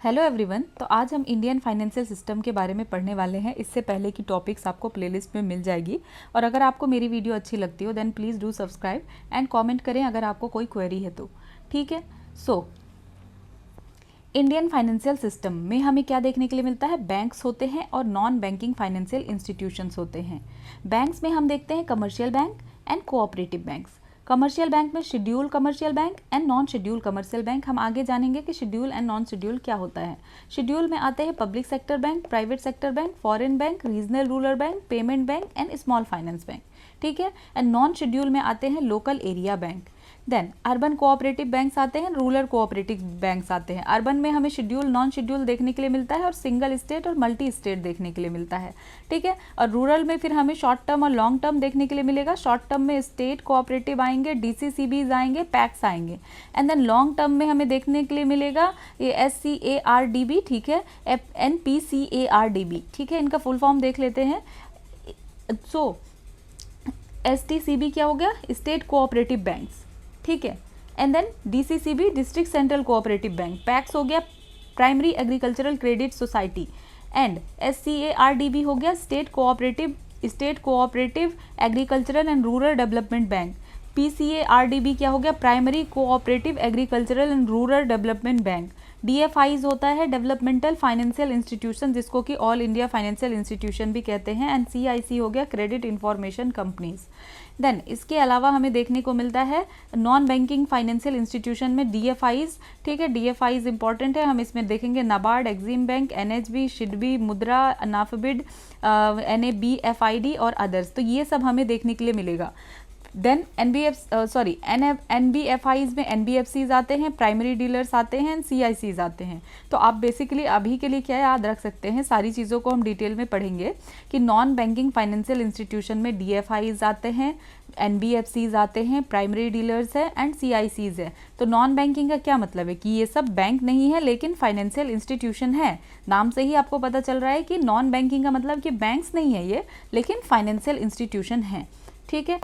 Hello everyone. तो आज हम इंडियन फाइनेंशियल सिस्टम के बारे में पढ़ने वाले हैं। इससे पहले की टॉपिक्स आपको प्लेलिस्ट में मिल जाएगी और अगर आपको मेरी वीडियो अच्छी लगती हो then please do subscribe and comment करें अगर आपको कोई क्वेरी है तो। ठीक है। इंडियन फाइनेंशियल सिस्टम में हमें क्या देखने के लिए मिलता है? बैंक्स होते हैं और नॉन बैंकिंग फाइनेंशियल इंस्टीट्यूशंस होते हैं। बैंक्स में हम देखते हैं commercial bank and cooperative banks. Commercial bank में schedule commercial bank and non schedule commercial bank. हम आगे जानेंगे कि शेड्यूल एंड नॉन शेड्यूल क्या होता है। शेड्यूल में आते हैं public sector bank, private sector bank, foreign bank, regional rural bank, payment bank and small finance bank. ठीक है। एंड नॉन शेड्यूल में आते हैं local area bank. Then urban cooperative banks आते हैं, रूरल कोऑपरेटिव बैंक्स आते हैं। अर्बन में हमें शेड्यूल नॉन शेड्यूल देखने के लिए मिलता है और सिंगल स्टेट और मल्टी स्टेट देखने के लिए मिलता है। ठीक है। और रूरल में फिर हमें शॉर्ट टर्म और लॉन्ग टर्म देखने के लिए मिलेगा। शॉर्ट टर्म में स्टेट कोऑपरेटिव आएंगे, डीसीसीबीज आएंगे, पैक्स आएंगे। एंड देन लॉन्ग टर्म में हमें देखने के लिए मिलेगा ये SCARDB। ठीक है। NPCARDB। ठीक है। इनका फुल फॉर्म देख लेते हैं। STCB क्या हो गया? State cooperative banks. ठीक है। And then DCCB district central cooperative bank. PACS हो गया primary agricultural credit society. And SCARDB हो गया state cooperative agricultural and rural development bank. PCARDB क्या हो गया? Primary cooperative agricultural and rural development bank. DFIs होता है डेवलपमेंटल फाइनेंशियल इंस्टीट्यूशन, जिसको कि ऑल इंडिया फाइनेंशियल इंस्टीट्यूशन भी कहते हैं। एंड CIC हो गया क्रेडिट इंफॉर्मेशन कंपनीज। देन इसके अलावा हमें देखने को मिलता है नॉन बैंकिंग फाइनेंशियल इंस्टीट्यूशन में DFIs। ठीक है। DFIs इंपॉर्टेंट है, हम इसमें देखेंगे नाबार्ड, एक्जिम बैंक, NHB, शिडबी, मुद्रा, नाफबिड, NABFID और अदर्स। तो ये सब हमें देखने के लिए मिलेगा। देन NBFIs में NBFCs आते हैं, प्राइमरी डीलर्स आते हैं, CICs आते हैं। तो आप बेसिकली अभी के लिए क्या याद रख सकते हैं, सारी चीज़ों को हम डिटेल में पढ़ेंगे कि नॉन बैंकिंग फाइनेंशियल इंस्टीट्यूशन में DFIs आते हैं, NBFCs आते हैं, प्राइमरी डीलर्स है एंड CICs है। तो नॉन बैंकिंग का क्या मतलब है कि ये सब बैंक नहीं है लेकिन फाइनेंशियल इंस्टीट्यूशन है। नाम से ही आपको पता चल रहा है कि नॉन बैंकिंग का मतलब कि बैंक्स नहीं है ये, लेकिन फाइनेंशियल इंस्टीट्यूशन है। ठीक है।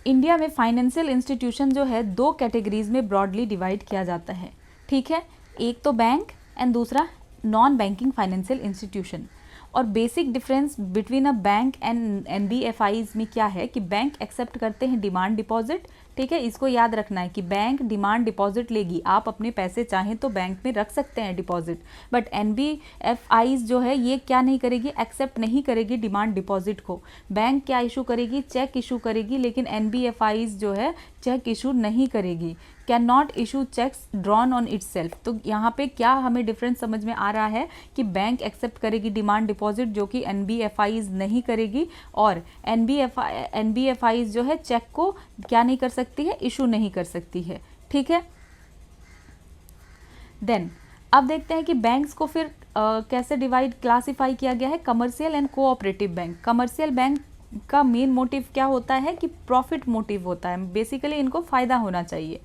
इंडिया में फाइनेंशियल इंस्टीट्यूशन जो है दो कैटेगरीज में ब्रॉडली डिवाइड किया जाता है। ठीक है। एक तो बैंक एंड दूसरा नॉन बैंकिंग फाइनेंशियल इंस्टीट्यूशन। और basic difference between a bank and NBFIs में क्या है कि बैंक एक्सेप्ट करते हैं डिमांड डिपॉजिट। ठीक है। इसको याद रखना है कि बैंक डिमांड डिपॉजिट लेगी। आप अपने पैसे चाहें तो बैंक में रख सकते हैं डिपॉजिट, बट NBFIs जो है ये क्या नहीं करेगी? एक्सेप्ट नहीं करेगी डिमांड डिपॉजिट को। बैंक क्या इशू करेगी? चेक इशू करेगी, लेकिन NBFIs जो है चेक इशू नहीं करेगी। Can not issue cheques drawn on its self. तो यहाँ पे क्या हमें डिफरेंस समझ में आ रहा है कि बैंक एक्सेप्ट करेगी डिमांड डिपॉजिट जो कि NBFIs नहीं करेगी, और NBFIs जो है चेक को क्या नहीं कर सकती है? इशू नहीं कर सकती है। ठीक है। देन अब देखते हैं कि बैंक्स को फिर कैसे क्लासिफाई किया गया है। Commercial and cooperative bank. Commercial bank का मेन मोटिव क्या होता है कि प्रॉफिट मोटिव होता है। बेसिकली इनको फायदा होना चाहिए।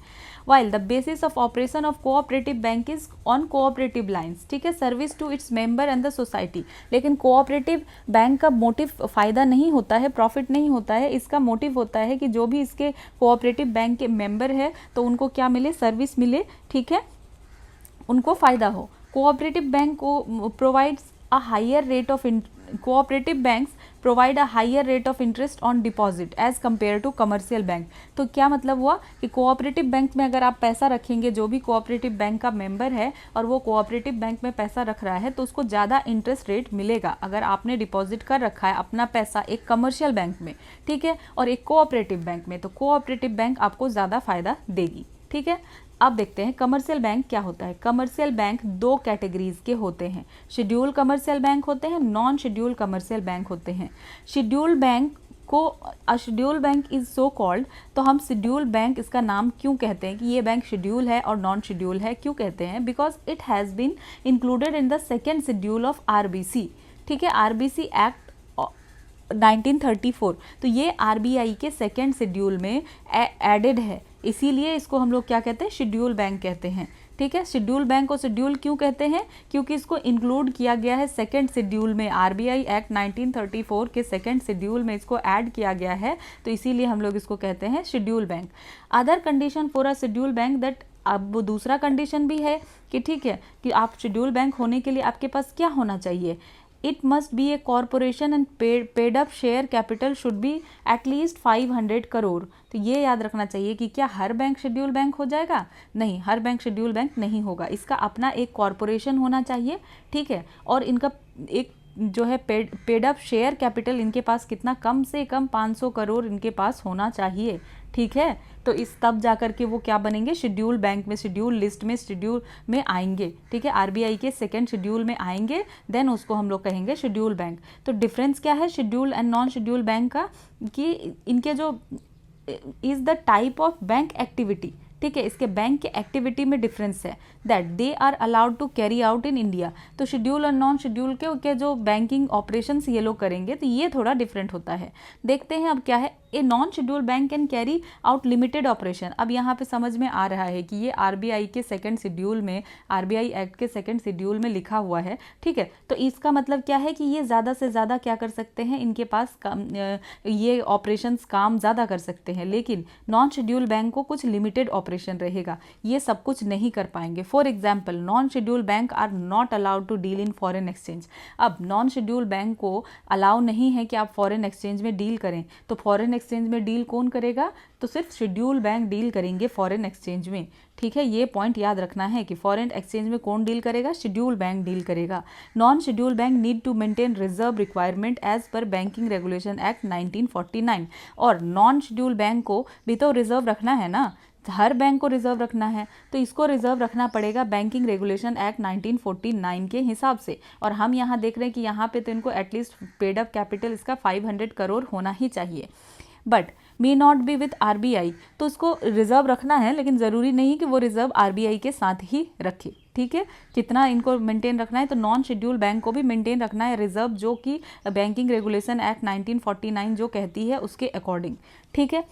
While the basis of operation of cooperative bank is on cooperative lines. ठीक है। Service to its member and the society. लेकिन कोऑपरेटिव बैंक का मोटिव फायदा नहीं होता है, प्रॉफिट नहीं होता है। इसका मोटिव होता है कि जो भी इसके कोऑपरेटिव बैंक के मेंबर है तो उनको क्या मिले? सर्विस मिले। ठीक है। उनको फायदा हो। कोऑपरेटिव बैंक को provides a higher rate of cooperative banks provide a higher rate of interest on deposit as compare to commercial bank. तो क्या मतलब हुआ कि कोऑपरेटिव बैंक में अगर आप पैसा रखेंगे, जो भी कोऑपरेटिव बैंक का मेंबर है और वो कोऑपरेटिव बैंक में पैसा रख रहा है तो उसको ज़्यादा इंटरेस्ट रेट मिलेगा अगर आपने डिपॉजिट कर रखा है अपना पैसा एक कमर्शियल बैंक में। ठीक है। और एक कोऑपरेटिव बैंक में, तो कोऑपरेटिव बैंक आपको ज़्यादा फायदा देगी। ठीक है। अब देखते हैं कमर्शियल बैंक क्या होता है। कमर्शियल बैंक दो कैटेगरीज के होते हैं। शेड्यूल कमर्शियल बैंक होते हैं, नॉन शेड्यूल कमर्शियल बैंक होते हैं। शेड्यूल बैंक को schedule bank is so called. तो हम शेड्यूल बैंक इसका नाम क्यों कहते हैं कि ये बैंक शेड्यूल है और नॉन शेड्यूल है? क्यों कहते हैं? Because it has been included in the second schedule of RBC। ठीक है। RBC act 1934। तो ये RBI के सेकेंड शेड्यूल में एडेड है, इसीलिए इसको हम लोग क्या कहते हैं? शेड्यूल बैंक कहते हैं। ठीक है। शेड्यूल बैंक को शेड्यूल क्यों कहते हैं? क्योंकि इसको इंक्लूड किया गया है सेकेंड शेड्यूल में। RBI एक्ट 1934 के सेकेंड शेड्यूल में इसको ऐड किया गया है, तो इसीलिए हम लोग इसको कहते हैं schedule bank. Other condition for a schedule bank that अब वो दूसरा कंडीशन भी है कि ठीक है कि आप शेड्यूल बैंक होने के लिए आपके पास क्या होना चाहिए, it must be A corporation and paid up share capital should be at least 500 crore. तो ये याद रखना चाहिए कि क्या हर बैंक शेड्यूल बैंक हो जाएगा? नहीं, हर बैंक शेड्यूल बैंक नहीं होगा, इसका अपना एक कॉरपोरेशन होना चाहिए, ठीक है। और इनका एक जो है पेड अप शेयर कैपिटल इनके पास कितना, कम से कम 500 करोड़ इनके पास होना चाहिए, ठीक है। तो इस तब जा कर के वो क्या बनेंगे, शेड्यूल बैंक में, शेड्यूल लिस्ट में, शेड्यूल में आएंगे, ठीक है, आरबीआई के सेकंड शेड्यूल में आएंगे, देन उसको हम लोग कहेंगे शेड्यूल बैंक। तो डिफरेंस क्या है schedule and non schedule bank का, कि इनके जो is the type of bank activity, ठीक है, इसके बैंक के एक्टिविटी में डिफरेंस है, that they are allowed to carry out in India. तो शेड्यूल और नॉन शेड्यूल के जो बैंकिंग ऑपरेशंस ये लोग करेंगे तो ये थोड़ा डिफरेंट होता है। देखते हैं अब क्या है, a non schedule bank can carry out limited operation. अब यहाँ पे समझ में आ रहा है कि ये आरबीआई के सेकंड शेड्यूल में, आरबीआई एक्ट के सेकंड शेड्यूल में लिखा हुआ है, ठीक है। तो इसका मतलब क्या है कि ये ज़्यादा से ज़्यादा क्या कर सकते हैं, इनके पास ये ऑपरेशंस काम ज़्यादा कर सकते हैं, लेकिन नॉन शेड्यूल बैंक को कुछ लिमिटेड ऑपरेशन रहेगा, ये सब कुछ नहीं कर पाएंगे। For example, non schedule bank are not allowed to deal in foreign exchange. अब नॉन शेड्यूल बैंक को अलाउ नहीं है कि आप फॉरेन एक्सचेंज में डील करें, तो फॉरेन एक्सचेंज में डील कौन करेगा, तो सिर्फ शेड्यूल बैंक डील करेंगे फॉरेन एक्सचेंज में, ठीक है। ये पॉइंट याद रखना है कि फॉरेन एक्सचेंज में कौन डील करेगा, शेड्यूल बैंक डील करेगा। Non schedule bank need to maintain reserve requirement as per banking regulation act 1949। और नॉन शेड्यूल बैंक को भी तो रिजर्व रखना है ना, हर बैंक को रिजर्व रखना है, तो इसको रिजर्व रखना पड़ेगा बैंकिंग रेगुलेशन एक्ट 1949 के हिसाब से। और हम यहाँ देख रहे हैं कि यहाँ पे तो इनको एटलीस्ट पेड अप कैपिटल इसका 500 करोड़ होना ही चाहिए, but may not be with RBI. तो उसको रिजर्व रखना है, लेकिन ज़रूरी नहीं कि वो रिजर्व आरबीआई के साथ ही रखे, ठीक है। कितना इनको मेंटेन रखना है, तो नॉन शेड्यूल बैंक को भी मेंटेन रखना है रिजर्व, जो कि बैंकिंग रेगुलेशन एक्ट 1949 जो कहती है उसके अकॉर्डिंग, ठीक है।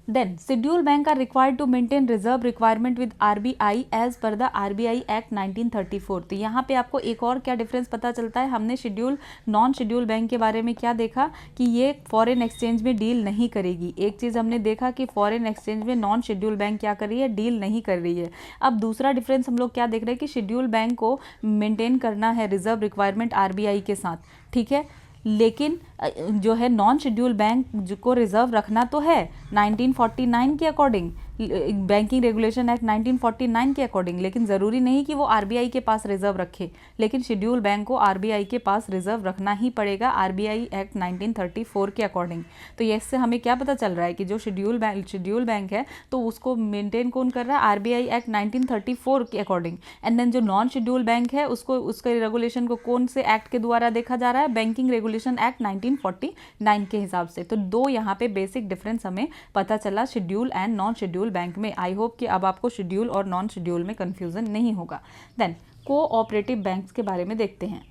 Then scheduled bank are required to maintain reserve requirement with RBI as per the RBI Act 1934। तो यहाँ पे आपको एक और क्या डिफरेंस पता चलता है, हमने शेड्यूल नॉन शेड्यूल बैंक के बारे में क्या देखा कि ये फॉरेन एक्सचेंज में डील नहीं करेगी। एक चीज़ हमने देखा कि फॉरेन एक्सचेंज में नॉन शेड्यूल बैंक क्या कर रही है, डील नहीं कर रही है। अब दूसरा डिफरेंस हम लोग क्या देख रहे हैं कि शेड्यूल बैंक को मेंटेन करना है रिजर्व रिक्वायरमेंट आरबीआई के साथ, ठीक है, लेकिन जो है नॉन शेड्यूल बैंक को रिजर्व रखना तो है 1949 के अकॉर्डिंग, बैंकिंग रेगुलेशन एक्ट 1949 के अकॉर्डिंग, लेकिन ज़रूरी नहीं कि वो आरबीआई के पास रिजर्व रखे, लेकिन शेड्यूल बैंक को आरबीआई के पास रिजर्व रखना ही पड़ेगा आरबीआई एक्ट 1934 के अकॉर्डिंग। तो इससे हमें क्या पता चल रहा है कि जो शेड्यूल बैंक है तो उसको मेंटेन कौन कर रहा है, आरबीआई एक्ट 1934 के अकॉर्डिंग। एंड देन जो नॉन शेड्यूल बैंक है उसको, उसके रेगुलेशन को कौन से एक्ट के द्वारा देखा जा रहा है, बैंकिंग रेगुलेशन एक्ट 1949 के हिसाब से। तो दो यहाँ पे बेसिक डिफरेंस हमें पता चला schedule and non schedule bank में। आई होप कि अब आपको शेड्यूल और नॉन शेड्यूल में कंफ्यूजन नहीं होगा। देन कोऑपरेटिव बैंक्स के बारे में देखते हैं।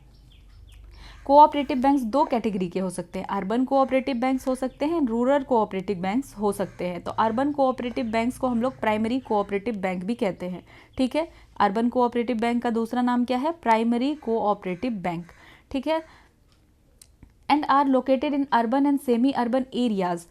कोऑपरेटिव बैंक्स दो कैटेगरी के हो सकते हैं, अर्बन कोऑपरेटिव बैंक्स हो सकते हैं, रूरल कोऑपरेटिव बैंक्स हो सकते हैं। तो अर्बन कोऑपरेटिव बैंक्स को हम लोग प्राइमरी कोऑपरेटिव बैंक भी कहते हैं, ठीक है। अर्बन कोऑपरेटिव बैंक का दूसरा नाम क्या है, प्राइमरी कोऑपरेटिव बैंक, ठीक है। and are located in urban and semi-urban areas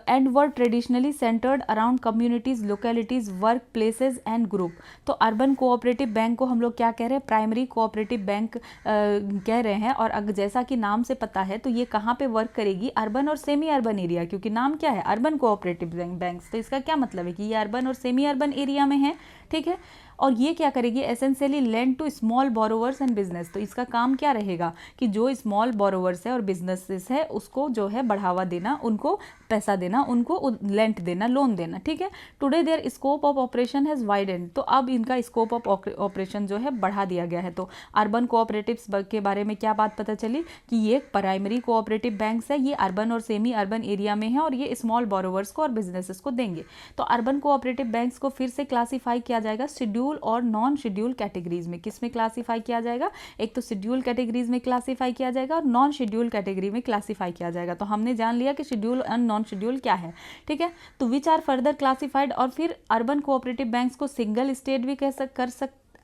and were traditionally centered around communities, localities, workplaces and group। तो अर्बन कोऑपरेटिव बैंक को हम लोग क्या कह रहे हैं, प्राइमरी कोऑपरेटिव बैंक कह रहे हैं। और जैसा कि नाम से पता है तो ये कहाँ पे वर्क करेगी, अर्बन और सेमी अर्बन एरिया, क्योंकि नाम क्या है अर्बन कोऑपरेटिव बैंक्स। तो इसका क्या मतलब है कि ये अर्बन और सेमी अर्बन एरिया में है, ठीक है। और ये क्या करेगी, essentially lend to small borrowers and business. तो इसका काम क्या रहेगा कि जो स्मॉल बोरोवर्स है और बिजनेसेस है उसको जो है बढ़ावा देना, उनको पैसा देना, उनको लेंट देना, लोन देना, ठीक है। Today there scope of operation has widened. तो अब इनका स्कोप ऑफ ऑपरेशन जो है बढ़ा दिया गया है। तो अर्बन कोऑपरेटिव्स के बारे में क्या बात पता चली कि ये प्राइमरी कोऑपरेटिव बैंक्स है, ये अर्बन और सेमी अर्बन एरिया में है और ये स्मॉल बोरोवर्स को और बिजनेसेस को देंगे। तो अर्बन कोऑपरेटिव बैंक्स को फिर से क्लासीफाई किया जाएगा शेड्यूल और नॉन शेड्यूल कैटेगरीज में। किस में क्लासीफाई किया जाएगा, एक तो शेड्यूल कैटेगरीज में क्लासीफाई किया जाएगा और नॉन शेड्यूल कैटेगरी में क्लासीफाई किया जाएगा। तो हमने जान लिया कि शेड्यूल एंड नॉन शेड्यूल क्या है, ठीक है। तो विच आर फर्दर क्लासीफाइड। और फिर अर्बन कोऑपरेटिव बैंक्स को सिंगल स्टेट भी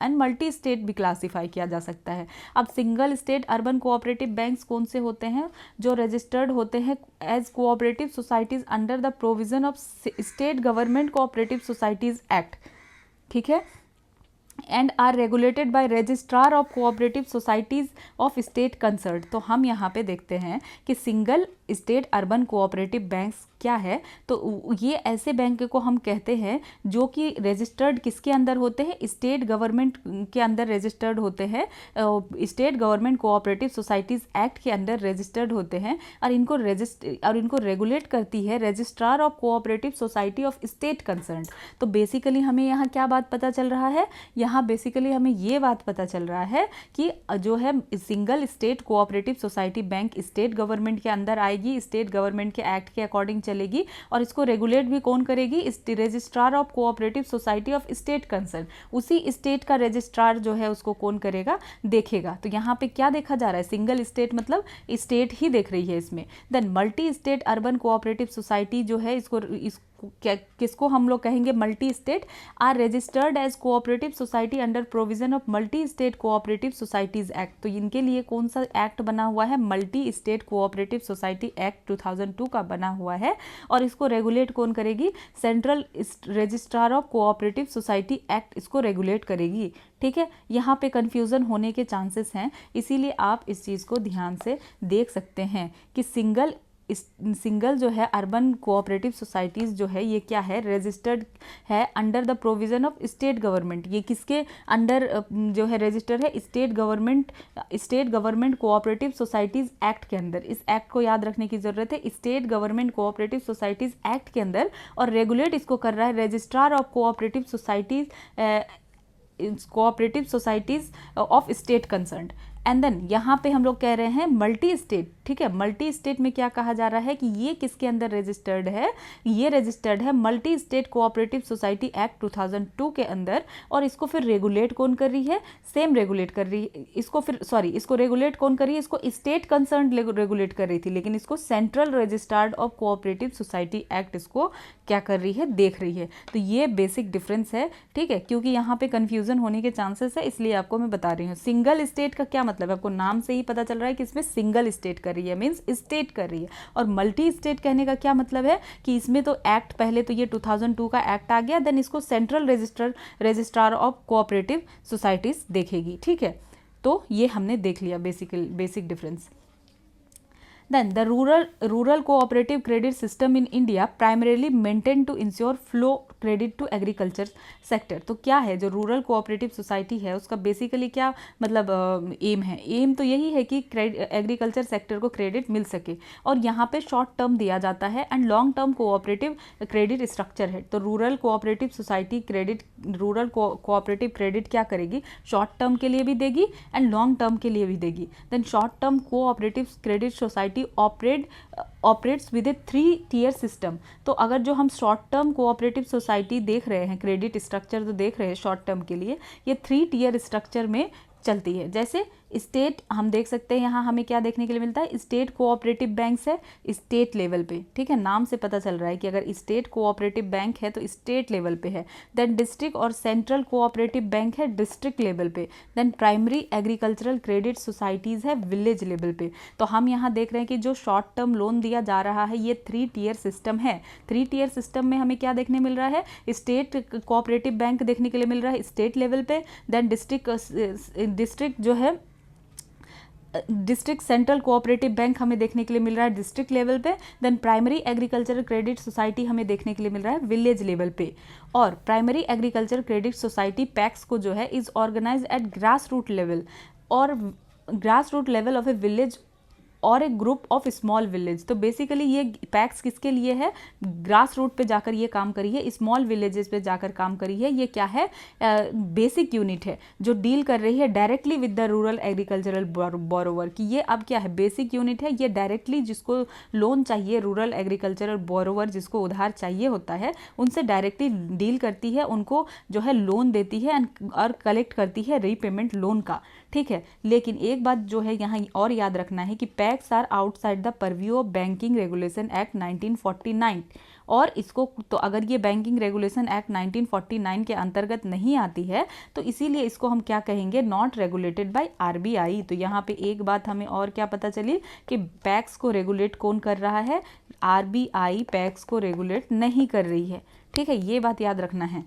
एंड मल्टी स्टेट भी क्लासीफाई किया जा सकता है। अब single state urban cooperative banks कौन से होते हैं? जो रजिस्टर्ड होते हैं as cooperative societies under the provision of state government cooperative societies act, ठीक है, and are regulated by registrar of cooperative societies of state concern. तो हम यहाँ पे देखते हैं कि single state urban cooperative banks क्या है, तो ये ऐसे बैंक को हम कहते हैं जो कि रजिस्टर्ड किसके अंदर होते हैं? स्टेट गवर्नमेंट के अंदर रजिस्टर्ड होते हैं, state government cooperative societies act के अंदर रजिस्टर्ड होते हैं, और इनको रेगुलेट करती है registrar of cooperative society of state concern. तो बेसिकली हमें यहाँ क्या बात पता चल रहा है? यहाँ बेसिकली हमें ये बात पता चल रहा है कि जो है single state cooperative society bank state government के अंदर आएगी, स्टेट गवर्नमेंट के एक्ट के अकॉर्डिंग चलेगी, और इसको रेगुलेट भी कौन करेगी? Registrar of cooperative society of state concern. उसी स्टेट का रजिस्ट्रार जो है उसको कौन करेगा? देखेगा। तो यहाँ पे क्या देखा जा रहा है? सिंगल स्टेट मतलब स्टेट ही देख रही है इसमें। Then multi state urban cooperative society जो है इसको किसको हम लोग कहेंगे? Multi state are registered as cooperative society under provision of multi state cooperative societies act. तो इनके लिए कौन सा एक्ट बना हुआ है? Multi state cooperative society act 2002 का बना हुआ है, और इसको रेगुलेट कौन करेगी? Central registrar of cooperative society act इसको रेगुलेट करेगी, ठीक है। यहाँ पे कंफ्यूजन होने के चांसेस हैं, इसीलिए आप इस चीज़ को ध्यान से देख सकते हैं कि सिंगल जो है अर्बन कोऑपरेटिव सोसाइटीज़ जो है ये क्या है? रजिस्टर्ड है under the provision of state government. ये किसके अंडर जो है रजिस्टर्ड है? State government cooperative societies act के अंदर। इस एक्ट को याद रखने की ज़रूरत है, state government cooperative societies act के अंदर, और रेगुलेट इसको कर रहा है registrar of cooperative societies of state concern. And then यहाँ पे हम लोग कह रहे हैं मल्टी स्टेट, ठीक है। मल्टी स्टेट में क्या कहा जा रहा है कि ये किसके अंदर रजिस्टर्ड है? ये रजिस्टर्ड है multi state cooperative society act 2002 के अंदर, और इसको फिर रेगुलेट कौन कर रही है? सेम रेगुलेट कर रही है इसको रेगुलेट कौन कर रही है? इसको स्टेट कंसर्न रेगुलेट कर रही थी, लेकिन इसको central registered of cooperative society act इसको क्या कर रही है? देख रही है। तो ये बेसिक डिफरेंस है, ठीक है, क्योंकि यहाँ पे कंफ्यूजन होने के चांसेस है, इसलिए आपको मैं बता रही हूँ। सिंगल स्टेट का क्या मतलब है? आपको नाम से ही पता चल रहा है कि इसमें सिंगल स्टेट कर रही है, मींस स्टेट कर रही है। और मल्टी स्टेट कहने का क्या मतलब है कि इसमें तो एक्ट पहले तो ये 2002 का एक्ट आ गया, देन इसको central registrar of cooperative societies देखेगी, ठीक है। तो ये हमने देख लिया basic difference. Then the rural cooperative credit system in India primarily maintained to ensure flow credit to agriculture sector। तो क्या है जो रूरल कोऑपरेटिव सोसाइटी है उसका बेसिकली क्या मतलब एम है? एम तो यही है कि एग्रीकल्चर सेक्टर को क्रेडिट मिल सके, और यहाँ पे शॉर्ट टर्म दिया जाता है and long term cooperative credit structure है। तो rural cooperative society rural cooperative credit क्या करेगी? शॉर्ट टर्म के लिए भी देगी एंड लॉन्ग टर्म के लिए भी देगी। Then short term cooperative credit society operates with a 3-tier system. तो अगर जो हम शॉर्ट टर्म कोऑपरेटिव सोसाइटी देख रहे हैं, क्रेडिट स्ट्रक्चर जो देख रहे हैं शॉर्ट टर्म के लिए, ये 3-tier स्ट्रक्चर में चलती है। जैसे स्टेट हम देख सकते हैं, यहाँ हमें क्या देखने के लिए मिलता है? स्टेट कोऑपरेटिव बैंक्स है स्टेट लेवल पे, ठीक है। नाम से पता चल रहा है कि अगर स्टेट कोऑपरेटिव बैंक है तो स्टेट लेवल पे है। देन डिस्ट्रिक्ट और सेंट्रल कोऑपरेटिव बैंक है डिस्ट्रिक्ट लेवल पे। Then primary agricultural credit societies है विलेज लेवल पे। तो हम यहाँ देख रहे हैं कि जो शॉर्ट टर्म लोन दिया जा रहा है ये 3-tier सिस्टम है। 3-tier सिस्टम में हमें क्या देखने मिल रहा है? स्टेट कोऑपरेटिव बैंक देखने के लिए मिल रहा है स्टेट लेवल पे। देन डिस्ट्रिक्ट जो है डिस्ट्रिक्ट सेंट्रल कोऑपरेटिव बैंक हमें देखने के लिए मिल रहा है डिस्ट्रिक्ट लेवल पे। Then primary agriculture credit society हमें देखने के लिए मिल रहा है विलेज लेवल पे। और primary agriculture credit society PACS को जो है is organise at grass root level और grass root level of a village और एक ग्रुप ऑफ स्मॉल विलेज। तो बेसिकली ये पैक्स किसके लिए है? ग्रास रूट पे जाकर ये काम करी है, स्मॉल विलेजेस पे जाकर काम करी है। ये क्या है? बेसिक यूनिट है जो डील कर रही है directly with the rural agricultural borrower. कि ये अब क्या है? बेसिक यूनिट है। ये डायरेक्टली जिसको लोन चाहिए, रूरल एग्रीकल्चरल बोरोवर जिसको उधार चाहिए होता है, उनसे डायरेक्टली डील करती है, उनको जो है लोन देती है और कलेक्ट करती है रीपेमेंट लोन का, ठीक है। लेकिन एक बात जो है यहाँ और याद रखना है कि PACS are outside the purview of banking regulation act 1949। और इसको तो अगर ये बैंकिंग रेगुलेशन एक्ट 1949 के अंतर्गत नहीं आती है तो इसीलिए इसको हम क्या कहेंगे, नॉट रेगुलेटेड बाय आरबीआई। तो यहाँ पे एक बात हमें और क्या पता चली कि पैक्स को रेगुलेट कौन कर रहा है, आरबीआई पैक्स को रेगुलेट नहीं कर रही है। ठीक है, ये बात याद रखना है।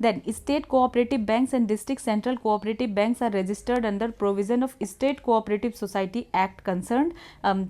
Then state cooperative banks and district central cooperative banks are registered under provision of State Cooperative Society Act concerned,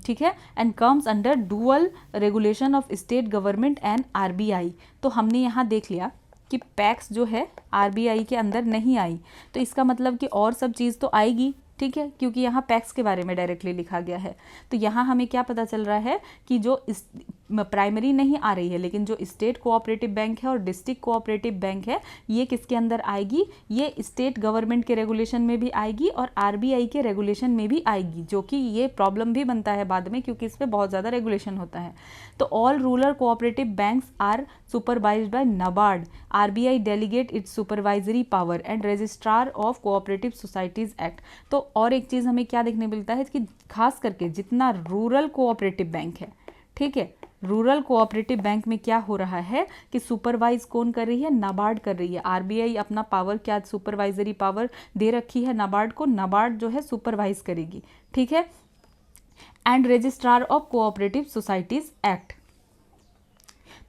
ठीक है, and comes under dual regulation of state government and RBI। तो हमने यहाँ देख लिया कि पैक्स जो है आरबीआई के अंदर नहीं आई, तो इसका मतलब कि और सब चीज़ तो आएगी, ठीक है, क्योंकि यहाँ पैक्स के बारे में डायरेक्टली लिखा गया है। तो यहाँ हमें क्या पता चल रहा है कि जो इस प्राइमरी नहीं आ रही है, लेकिन जो स्टेट कोऑपरेटिव बैंक है और डिस्ट्रिक्ट कोऑपरेटिव बैंक है ये किसके अंदर आएगी, ये स्टेट गवर्नमेंट के रेगुलेशन में भी आएगी और आरबीआई के रेगुलेशन में भी आएगी, जो कि ये प्रॉब्लम भी बनता है बाद में क्योंकि इस पर बहुत ज़्यादा रेगुलेशन होता है। तो all rural cooperative banks are supervised by NABARD, RBI delegate its supervisory power and registrar of cooperative societies act. तो और एक चीज़ हमें क्या देखने मिलता है कि खास करके जितना रूरल कोऑपरेटिव बैंक है, ठीक है, रूरल कोऑपरेटिव बैंक में क्या हो रहा है कि सुपरवाइज कौन कर रही है, नाबार्ड कर रही है। आरबीआई अपना पावर क्या सुपरवाइजरी पावर दे रखी है नाबार्ड को, नाबार्ड जो है सुपरवाइज करेगी, ठीक है। And registrar of cooperative societies act.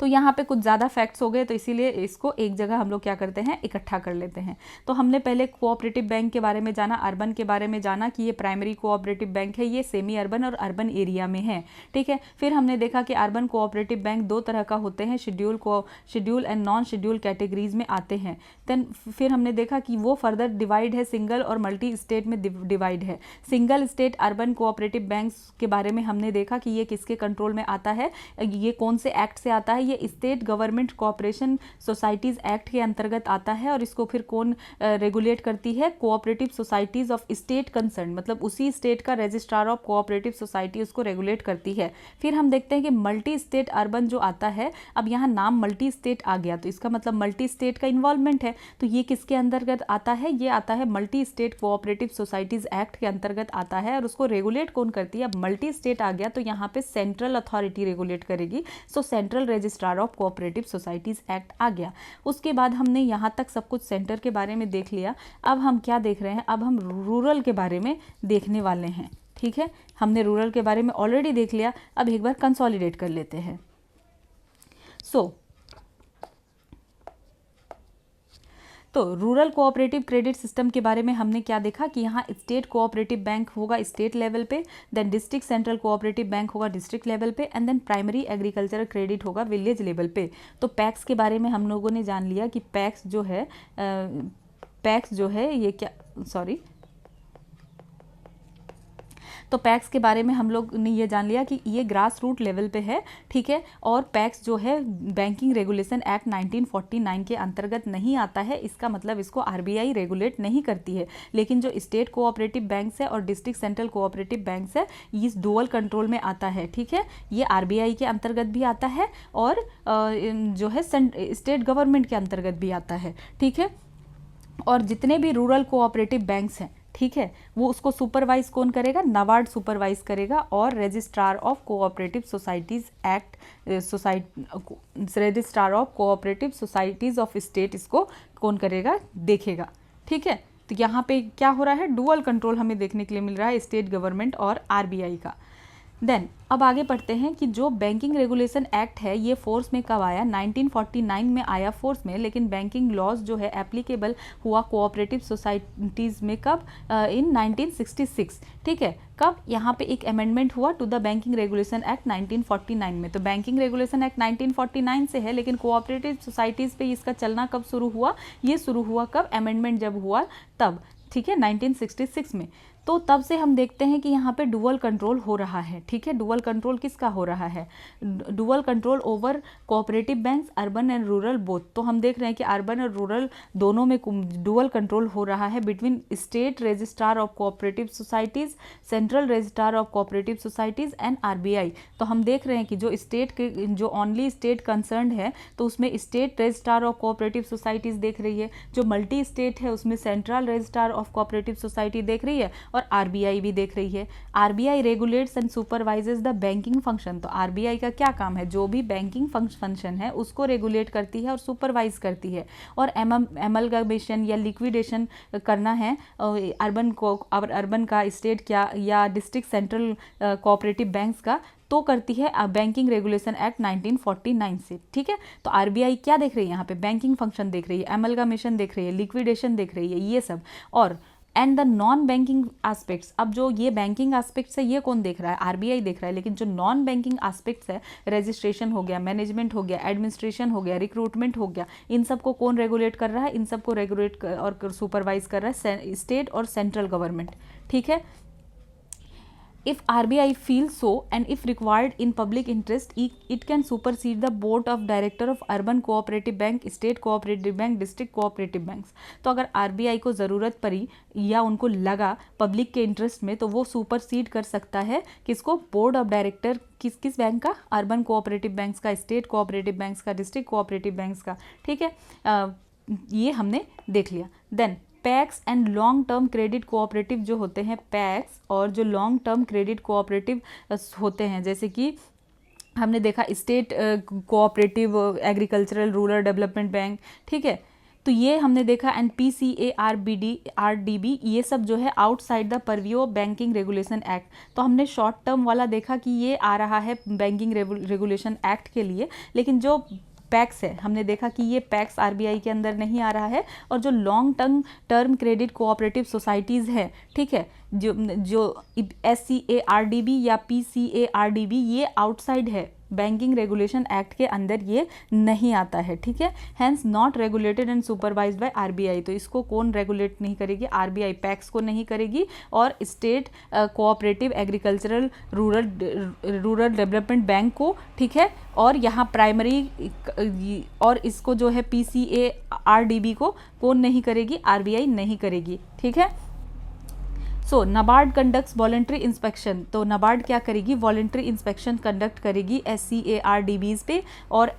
तो यहाँ पे कुछ ज़्यादा फैक्ट्स हो गए, तो इसीलिए इसको एक जगह हम लोग क्या करते हैं, इकट्ठा कर लेते हैं। तो हमने पहले कोऑपरेटिव बैंक के बारे में जाना, अर्बन के बारे में जाना कि ये प्राइमरी कोऑपरेटिव बैंक है, ये सेमी अर्बन और अर्बन एरिया में है, ठीक है। फिर हमने देखा कि अर्बन कोऑपरेटिव बैंक दो तरह का होते हैं, schedule and non schedule categories में आते हैं। देन फिर हमने देखा कि वो फर्दर डिवाइड है, सिंगल और मल्टी स्टेट में डिवाइड है। Single state urban cooperative banks के बारे में हमने देखा कि ये किसके कंट्रोल में आता है, ये कौन से एक्ट से आता है, ये state government cooperation societies act के अंतर्गत आता है। और इसको फिर कौन रेगुलेट करती है, cooperative societies of state concern, मतलब उसी स्टेट का रजिस्ट्रार ऑफ कोऑपरेटिव सोसाइटी उसको रेगुलेट करती है। फिर हम देखते हैं कि मल्टी स्टेट अर्बन जो आता है, अब यहाँ नाम मल्टी स्टेट आ गया तो इसका मतलब मल्टी स्टेट का इन्वॉल्वमेंट है, तो ये किसके अंतर्गत आता है, ये आता है multi state cooperative societies act के अंतर्गत आता है। और उसको रेगुलेट कौन करती है, अब मल्टी स्टेट आ गया तो यहाँ पे सेंट्रल अथॉरिटी रेगुलेट करेगी, so central registrar of cooperative societies act आ गया। उसके बाद हमने यहाँ तक सब कुछ सेंटर के बारे में देख लिया। अब हम क्या देख रहे हैं, अब हम रूरल के बारे में देखने वाले हैं, ठीक है। हमने रूरल के बारे में ऑलरेडी देख लिया, अब एक बार कंसोलिडेट कर लेते हैं। तो रूरल कोऑपरेटिव क्रेडिट सिस्टम के बारे में हमने क्या देखा कि यहाँ स्टेट कोऑपरेटिव बैंक होगा स्टेट लेवल पे, then district central cooperative bank होगा डिस्ट्रिक्ट लेवल पे, and then primary agricultural credit होगा विलेज लेवल पे। तो पैक्स के बारे में हम लोगों ने जान लिया कि पैक्स जो है ये क्या, सॉरी, तो पैक्स के बारे में हम लोग ने ये जान लिया कि ये ग्रास रूट लेवल पे है, ठीक है। और पैक्स जो है बैंकिंग रेगुलेशन एक्ट 1949 के अंतर्गत नहीं आता है, इसका मतलब इसको आरबीआई रेगुलेट नहीं करती है। लेकिन जो स्टेट कोऑपरेटिव बैंक्स है और डिस्ट्रिक्ट सेंट्रल कोऑपरेटिव बैंक्स है, ये इस डुअल कंट्रोल में आता है, ठीक है। ये आरबीआई के अंतर्गत भी आता है और जो है स्टेट गवर्नमेंट के अंतर्गत भी आता है, ठीक है। और जितने भी रूरल कोऑपरेटिव बैंक्स हैं, ठीक है, वो उसको सुपरवाइज कौन करेगा, नाबार्ड सुपरवाइज करेगा। और registrar of cooperative societies act, registrar of cooperative societies of state इसको कौन करेगा, देखेगा, ठीक है। तो यहाँ पे क्या हो रहा है, डुअल कंट्रोल हमें देखने के लिए मिल रहा है स्टेट गवर्नमेंट और आरबीआई का। देन अब आगे पढ़ते हैं कि जो बैंकिंग रेगुलेशन एक्ट है ये फोर्स में कब आया, 1949 में आया फोर्स में। लेकिन बैंकिंग लॉज जो है एप्लीकेबल हुआ कोऑपरेटिव सोसाइटीज़ में कब, इन 1966, ठीक है। कब, यहाँ पे एक अमेंडमेंट हुआ to the banking regulation act 1949 में। तो बैंकिंग रेगुलेशन एक्ट 1949 से है, लेकिन कोऑपरेटिव सोसाइटीज़ पे इसका चलना कब शुरू हुआ, ये शुरू हुआ कब, अमेंडमेंट जब हुआ तब, ठीक है, 1966 में। तो तब से हम देखते हैं कि यहाँ पे डुअल कंट्रोल हो रहा है, ठीक है। डुअल कंट्रोल किसका हो रहा है, dual control over cooperative banks urban and rural both. तो हम देख रहे हैं कि अर्बन और रूरल दोनों में डुअल कंट्रोल हो रहा है between state registrar of cooperative societies, central registrar of cooperative societies and RBI. तो हम देख रहे हैं कि जो स्टेट के जो ओनली स्टेट कंसर्न है तो उसमें state registrar of cooperative societies देख रही है, जो मल्टी स्टेट है उसमें central registrar of cooperative society देख रही है, और आरबीआई भी देख रही है। RBI regulates and supervises the banking function, तो आरबीआई का क्या काम है, जो भी बैंकिंग फंक्शन है उसको रेगुलेट करती है और सुपरवाइज करती है। और एमलगमेशन या लिक्विडेशन करना है अर्बन का, स्टेट क्या या डिस्ट्रिक्ट सेंट्रल कोऑपरेटिव बैंक्स का, तो करती है बैंकिंग रेगुलेशन एक्ट 1949 से। ठीक है, तो आरबीआई क्या देख रही है यहाँ पे, बैंकिंग फंक्शन देख रही है, एमलगमेशन देख रही है, लिक्विडेशन देख रही है, ये सब। और and the non banking aspects, अब जो ये बैंकिंग एस्पेक्ट्स है ये कौन देख रहा है, आरबीआई देख रहा है, लेकिन जो नॉन बैंकिंग एस्पेक्ट्स है, रजिस्ट्रेशन हो गया, मैनेजमेंट हो गया, एडमिनिस्ट्रेशन हो गया, रिक्रूटमेंट हो गया, इन सबको कौन रेगुलेट कर रहा है, इन सबको रेगुलेट और सुपरवाइज कर रहा है स्टेट और सेंट्रल गवर्नमेंट। ठीक है, if RBI feels so and if required in public interest, it can supersede the board of director of urban cooperative bank, state cooperative bank, district cooperative banks। तो अगर RBI को ज़रूरत पड़ी या उनको लगा पब्लिक के इंटरेस्ट में, तो वो सुपरसीड कर सकता है किसको, बोर्ड ऑफ डायरेक्टर किस बैंक का, अर्बन कोऑपरेटिव बैंक्स का, स्टेट कोऑपरेटिव बैंक्स का, डिस्ट्रिक्ट कोऑपरेटिव बैंक्स का। ठीक है, ये हमने देख लिया। Then PACS and long term credit cooperative जो होते हैं, पैक्स और जो लॉन्ग टर्म क्रेडिट कोऑपरेटिव होते हैं, जैसे कि हमने देखा state cooperative agricultural rural development bank. ठीक है, तो ये हमने देखा, एंड PCARBD ये सब जो है outside the purview of banking regulation act. तो हमने शॉर्ट टर्म वाला देखा कि ये आ रहा है बैंकिंग रेगुलेशन एक्ट के लिए, लेकिन जो पैक्स है हमने देखा कि ये पैक्स आरबीआई के अंदर नहीं आ रहा है। और जो long term credit cooperative societies है, ठीक है, जो SCARDB या PCARDB ये आउटसाइड है, बैंकिंग रेगुलेशन एक्ट के अंदर ये नहीं आता है। ठीक है, hence not regulated and supervised by RBI. तो इसको कौन रेगुलेट नहीं करेगी, आरबीआई पैक्स को नहीं करेगी, और state cooperative agricultural rural development bank को। ठीक है, और यहाँ प्राइमरी और इसको जो है PCARDB को कौन नहीं करेगी, आरबीआई नहीं करेगी। ठीक है, सो नाबार्ड कंडक्ट्स वॉलेंट्री इंस्पेक्शन। तो नाबार्ड क्या करेगी, वॉलेंट्री इंस्पेक्शन कंडक्ट करेगी SCARDBs पे और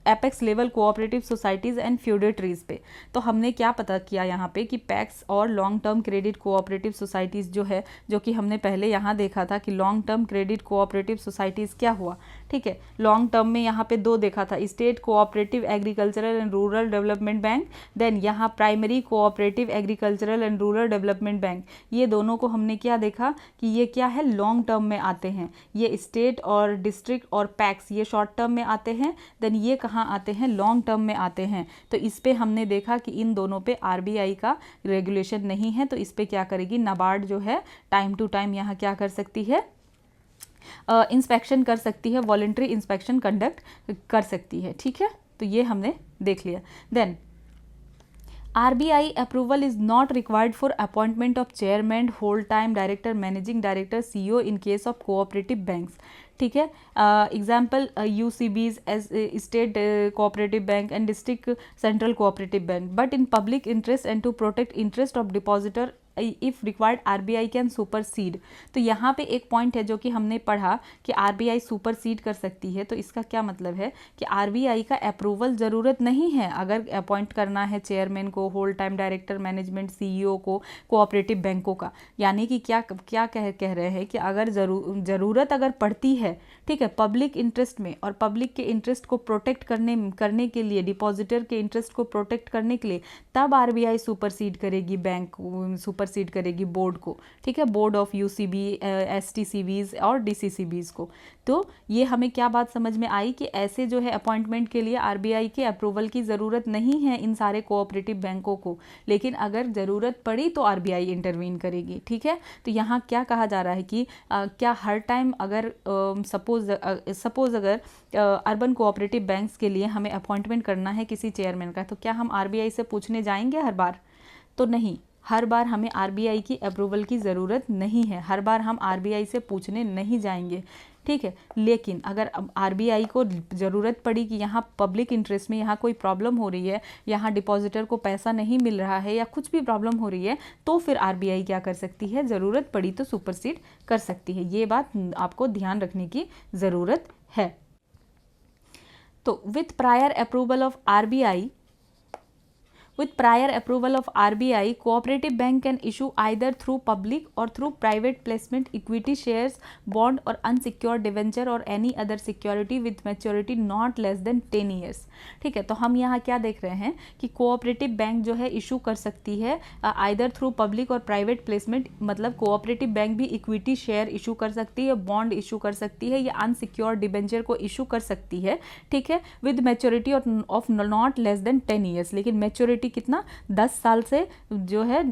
apex level cooperative societies and feudatories पे। तो हमने क्या पता किया यहाँ पे कि पैक्स और long term credit cooperative societies जो है, जो कि हमने पहले यहाँ देखा था कि long term credit cooperative societies क्या हुआ। ठीक है, लॉन्ग टर्म में यहाँ पे दो देखा था, state cooperative agricultural and rural development bank, then यहाँ primary cooperative agricultural and rural development bank. ये दोनों को हमने क्या देखा कि ये क्या है, लॉन्ग टर्म में आते हैं। ये स्टेट और डिस्ट्रिक्ट और पैक्स ये शॉर्ट टर्म में आते हैं, देन ये कहाँ आते हैं, लॉन्ग टर्म में आते हैं। तो इस पे हमने देखा कि इन दोनों पे आरबीआई का रेगुलेशन नहीं है, तो इस पे क्या करेगी, नाबार्ड जो है टाइम टू टाइम यहाँ क्या कर सकती है, इंस्पेक्शन कर सकती है, वॉलेंट्री इंस्पेक्शन कंडक्ट कर सकती है। ठीक है, तो ये हमने देख लिया। Then RBI approval is not required for appointment of chairman, whole time director, managing director, CEO in case of cooperative banks। ठीक है, example UCBs as state cooperative bank and district central cooperative bank, but in public interest and to protect interest of depositor if required RBI can supersede. तो यहाँ पे एक point है जो कि हमने पढ़ा कि आरबीआई सुपरसीड कर सकती है। तो इसका क्या मतलब है कि आरबीआई का अप्रूवल ज़रूरत नहीं है अगर अपॉइंट करना है चेयरमैन को, whole time director, management, CEO को कोऑपरेटिव बैंकों का। यानी कि क्या कह रहे हैं कि अगर ज़रूरत अगर पड़ती है, ठीक है, पब्लिक इंटरेस्ट में और पब्लिक के इंटरेस्ट को प्रोटेक्ट करने के लिए, डिपॉजिटर के इंटरेस्ट को प्रोटेक्ट करने के लिए, तब आरबीआई सुपरसीड करेगी बैंक, सुपरसीड करेगी बोर्ड को। ठीक है, बोर्ड ऑफ UCB, STCBs और DCCBs को। तो ये हमें क्या बात समझ में आई कि ऐसे जो है अपॉइंटमेंट के लिए आरबीआई के अप्रूवल की ज़रूरत नहीं है इन सारे कोऑपरेटिव बैंकों को, लेकिन अगर ज़रूरत पड़ी तो आरबीआई इंटरवीन करेगी। ठीक है, तो यहाँ क्या कहा जा रहा है कि क्या हर टाइम अगर सपोज अगर अर्बन कोऑपरेटिव बैंक्स के लिए हमें अपॉइंटमेंट करना है किसी चेयरमैन का, तो क्या हम आरबीआई से पूछने जाएंगे हर बार? तो नहीं, हर बार हमें आरबीआई की अप्रूवल की ज़रूरत नहीं है, हर बार हम आरबीआई से पूछने नहीं जाएंगे। ठीक है, लेकिन अगर आरबीआई को ज़रूरत पड़ी कि यहाँ पब्लिक इंटरेस्ट में यहाँ कोई प्रॉब्लम हो रही है, यहाँ डिपॉजिटर को पैसा नहीं मिल रहा है या कुछ भी प्रॉब्लम हो रही है, तो फिर आरबीआई क्या कर सकती है, ज़रूरत पड़ी तो सुपरसीड कर सकती है। ये बात आपको ध्यान रखने की ज़रूरत है। तो with prior approval of RBI With prior approval of RBI, cooperative bank can issue either through public or through private placement equity shares, bond or unsecured debenture or any other security with maturity not less than 10 years. ठीक है, तो हम यहाँ क्या देख रहे हैं कि कोऑपरेटिव बैंक जो है इशू कर सकती है आइदर थ्रू पब्लिक और प्राइवेट प्लेसमेंट, मतलब कोऑपरेटिव बैंक भी इक्विटी शेयर इशू कर सकती है, बॉन्ड इशू कर सकती है या अनसिक्योर्ड डिबेंचर को इशू कर सकती है, ठीक है, with maturity of not less than 10 years. लेकिन मैच्योरिटी कितना, 10 साल से जो है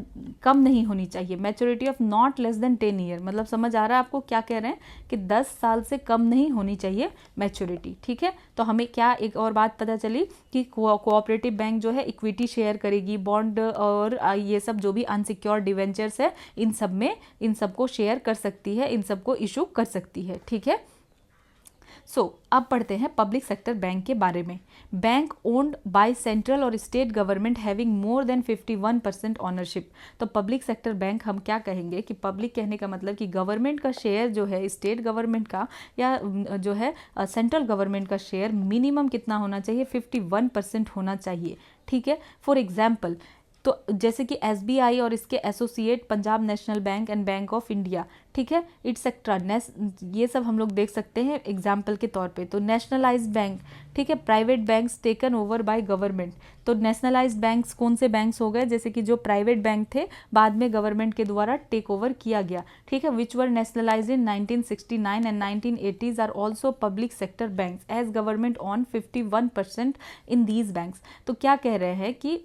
कम नहीं होनी चाहिए। Maturity of not less than 10 year, मतलब समझ आ रहा है आपको क्या कह रहे हैं कि 10 साल से कम नहीं होनी चाहिए मैच्योरिटी, ठीक है। तो हमें क्या एक और बात पता चली कि कोऑपरेटिव बैंक जो है इक्विटी शेयर करेगी, बॉन्ड और ये सब जो भी अनसिक्योर्ड डिवेंचर्स है इन सब में, इन सबको शेयर कर सकती है, इन सबको इशू कर सकती है, ठीक है। अब पढ़ते हैं पब्लिक सेक्टर बैंक के बारे में। बैंक ओन्ड बाय सेंट्रल और state government having more than 51% ownership. तो पब्लिक सेक्टर बैंक हम क्या कहेंगे कि पब्लिक कहने का मतलब कि गवर्नमेंट का शेयर जो है, स्टेट गवर्नमेंट का या जो है सेंट्रल गवर्नमेंट का शेयर मिनिमम कितना होना चाहिए, 51% होना चाहिए, ठीक है। फॉर एग्जाम्पल, तो जैसे कि SBI और इसके associate Punjab national bank and bank of India, ठीक है, इट्सेट्रा, ये सब हम लोग देख सकते हैं एग्जाम्पल के तौर पे। तो नेशनलाइज्ड बैंक, ठीक है, private banks taken over by government. तो नेशनलाइज्ड बैंक्स कौन से बैंक्स हो गए, जैसे कि जो प्राइवेट बैंक थे बाद में गवर्नमेंट के द्वारा टेक ओवर किया गया, ठीक है, which were nationalised in 1969 and 1980s are also public sector banks as government own 51% in these banks. तो क्या कह रहे हैं कि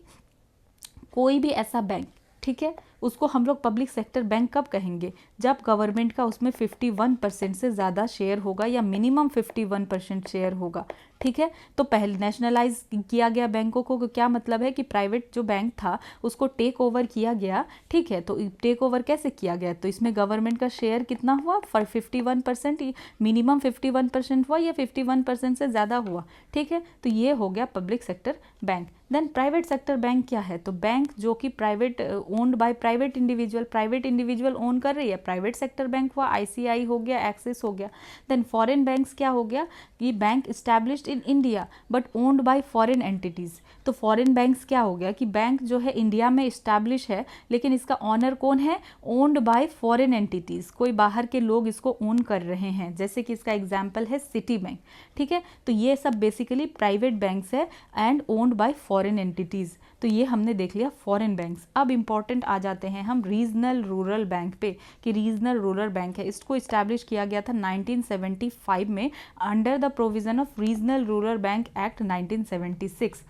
कोई भी ऐसा बैंक, ठीक है, उसको हम लोग पब्लिक सेक्टर बैंक कब कहेंगे, जब गवर्नमेंट का उसमें 51% से ज़्यादा शेयर होगा या मिनिमम 51% शेयर होगा, ठीक है। तो पहले नेशनलाइज किया गया बैंकों को क्या मतलब है कि प्राइवेट जो बैंक था उसको टेक ओवर किया गया, ठीक है। तो टेक ओवर कैसे किया गया, तो इसमें गवर्नमेंट का शेयर कितना हुआ, 51%, मिनिमम 51% हुआ या 51% से ज़्यादा हुआ, ठीक है। तो ये हो गया public sector bank. Then private sector bank क्या है, तो बैंक जो कि private owned by private individual own कर रही है, प्राइवेट सेक्टर बैंक हुआ, ICI हो गया, एक्सिस हो गया। देन फॉरेन बैंक्स क्या हो गया, ये bank established in India but owned by foreign entities. तो फॉरेन बैंक्स क्या हो गया कि बैंक जो है इंडिया में इस्टेब्लिश है लेकिन इसका ऑनर कौन है, ओन्ड बाय फॉरेन एंटिटीज, कोई बाहर के लोग इसको ओन कर रहे हैं, जैसे कि इसका एग्जाम्पल है सिटी बैंक, ठीक है। तो ये सब बेसिकली प्राइवेट बैंक्स है and owned by foreign entities. तो ये हमने देख लिया फॉरेन बैंक्स। अब इंपॉर्टेंट आ जाते हैं हम रीजनल रूरल बैंक पे कि रीजनल रूरल बैंक है, इसको इस्टेब्लिश किया गया था 1975 में under the provision of regional rural bank act 1976।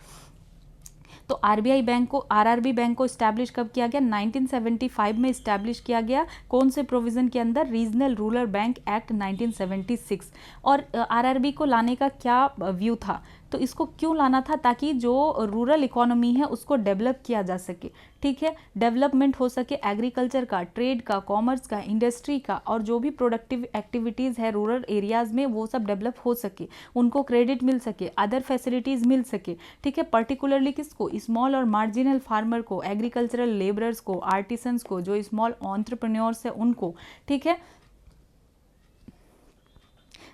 तो RBI बैंक को, RRB बैंक को इस्टेब्लिश कब किया गया, 1975 में इस्टेब्लिश किया गया, कौन से प्रोविज़न के अंदर, रीजनल रूरल बैंक एक्ट 1976। और RRB को लाने का क्या व्यू था, तो इसको क्यों लाना था, ताकि जो रूरल इकोनॉमी है उसको डेवलप किया जा सके, ठीक है, डेवलपमेंट हो सके एग्रीकल्चर का, ट्रेड का, कॉमर्स का, इंडस्ट्री का, और जो भी प्रोडक्टिव एक्टिविटीज़ है रूरल एरियाज़ में वो सब डेवलप हो सके, उनको क्रेडिट मिल सके, अदर फैसिलिटीज़ मिल सके, ठीक है। पर्टिकुलरली किसको, स्मॉल और मार्जिनल फार्मर को, एग्रीकल्चरल लेबरर्स को, आर्टिसंस को, जो स्मॉल एंटरप्रेन्योर्स है उनको, ठीक है।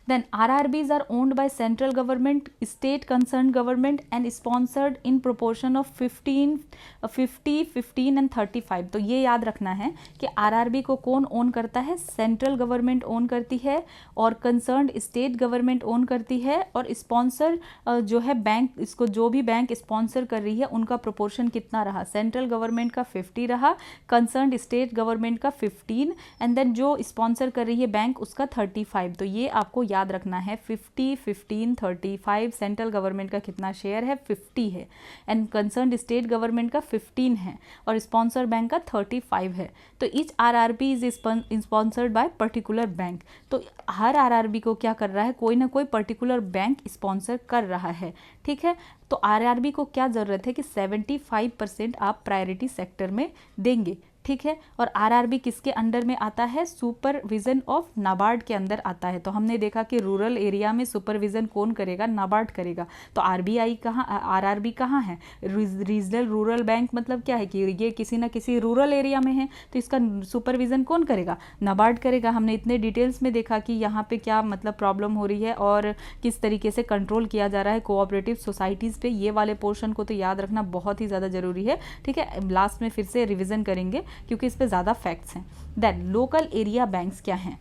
Then RRBs are owned by central government, state concerned government and sponsored in proportion of 50, 15 and 35। तो ये याद रखना है कि RRB को कौन ओन करता है, सेंट्रल गवर्नमेंट ओन करती है और कंसर्न्ड स्टेट गवर्नमेंट ओन करती है, और स्पॉन्सर जो है बैंक, इसको जो भी बैंक स्पॉन्सर कर रही है उनका प्रोपोर्शन कितना रहा, सेंट्रल गवर्नमेंट का 50 रहा, कंसर्न्ड स्टेट गवर्नमेंट का 15 एंड देन जो स्पॉन्सर कर रही है बैंक उसका 35। तो ये आपको याद रखना है, 50, 15, 35, सेंट्रल गवर्नमेंट का कितना शेयर है, 50 है, एंड कंसर्न्ड स्टेट गवर्नमेंट का 15 है और स्पॉन्सर बैंक का 35 है। तो each RRB is sponsored by particular bank. तो हर RRB को क्या कर रहा है, कोई ना कोई पर्टिकुलर बैंक स्पॉन्सर कर रहा है, ठीक है। तो RRB को क्या ज़रूरत है कि 75% आप प्रायोरिटी सेक्टर में देंगे, ठीक है। और आरआरबी किसके अंडर में आता है? सुपरविजन ऑफ नाबार्ड के अंदर आता है। तो हमने देखा कि रूरल एरिया में सुपरविजन कौन करेगा? नाबार्ड करेगा। तो आरबीआई कहाँ, आरआरबी कहाँ है? रीजनल रूरल बैंक मतलब क्या है कि ये किसी ना किसी रूरल एरिया में है, तो इसका सुपरविजन कौन करेगा? नाबार्ड करेगा। हमने इतने डिटेल्स में देखा कि यहाँ पे क्या मतलब प्रॉब्लम हो रही है और किस तरीके से कंट्रोल किया जा रहा है कोऑपरेटिव सोसाइटीज़ पे। ये वाले पोर्शन को तो याद रखना बहुत ही ज़्यादा ज़रूरी है, ठीक है। लास्ट में फिर से रिविज़न करेंगे क्योंकि इस पे ज़्यादा फैक्ट्स हैं। देन लोकल एरिया बैंक्स क्या हैं?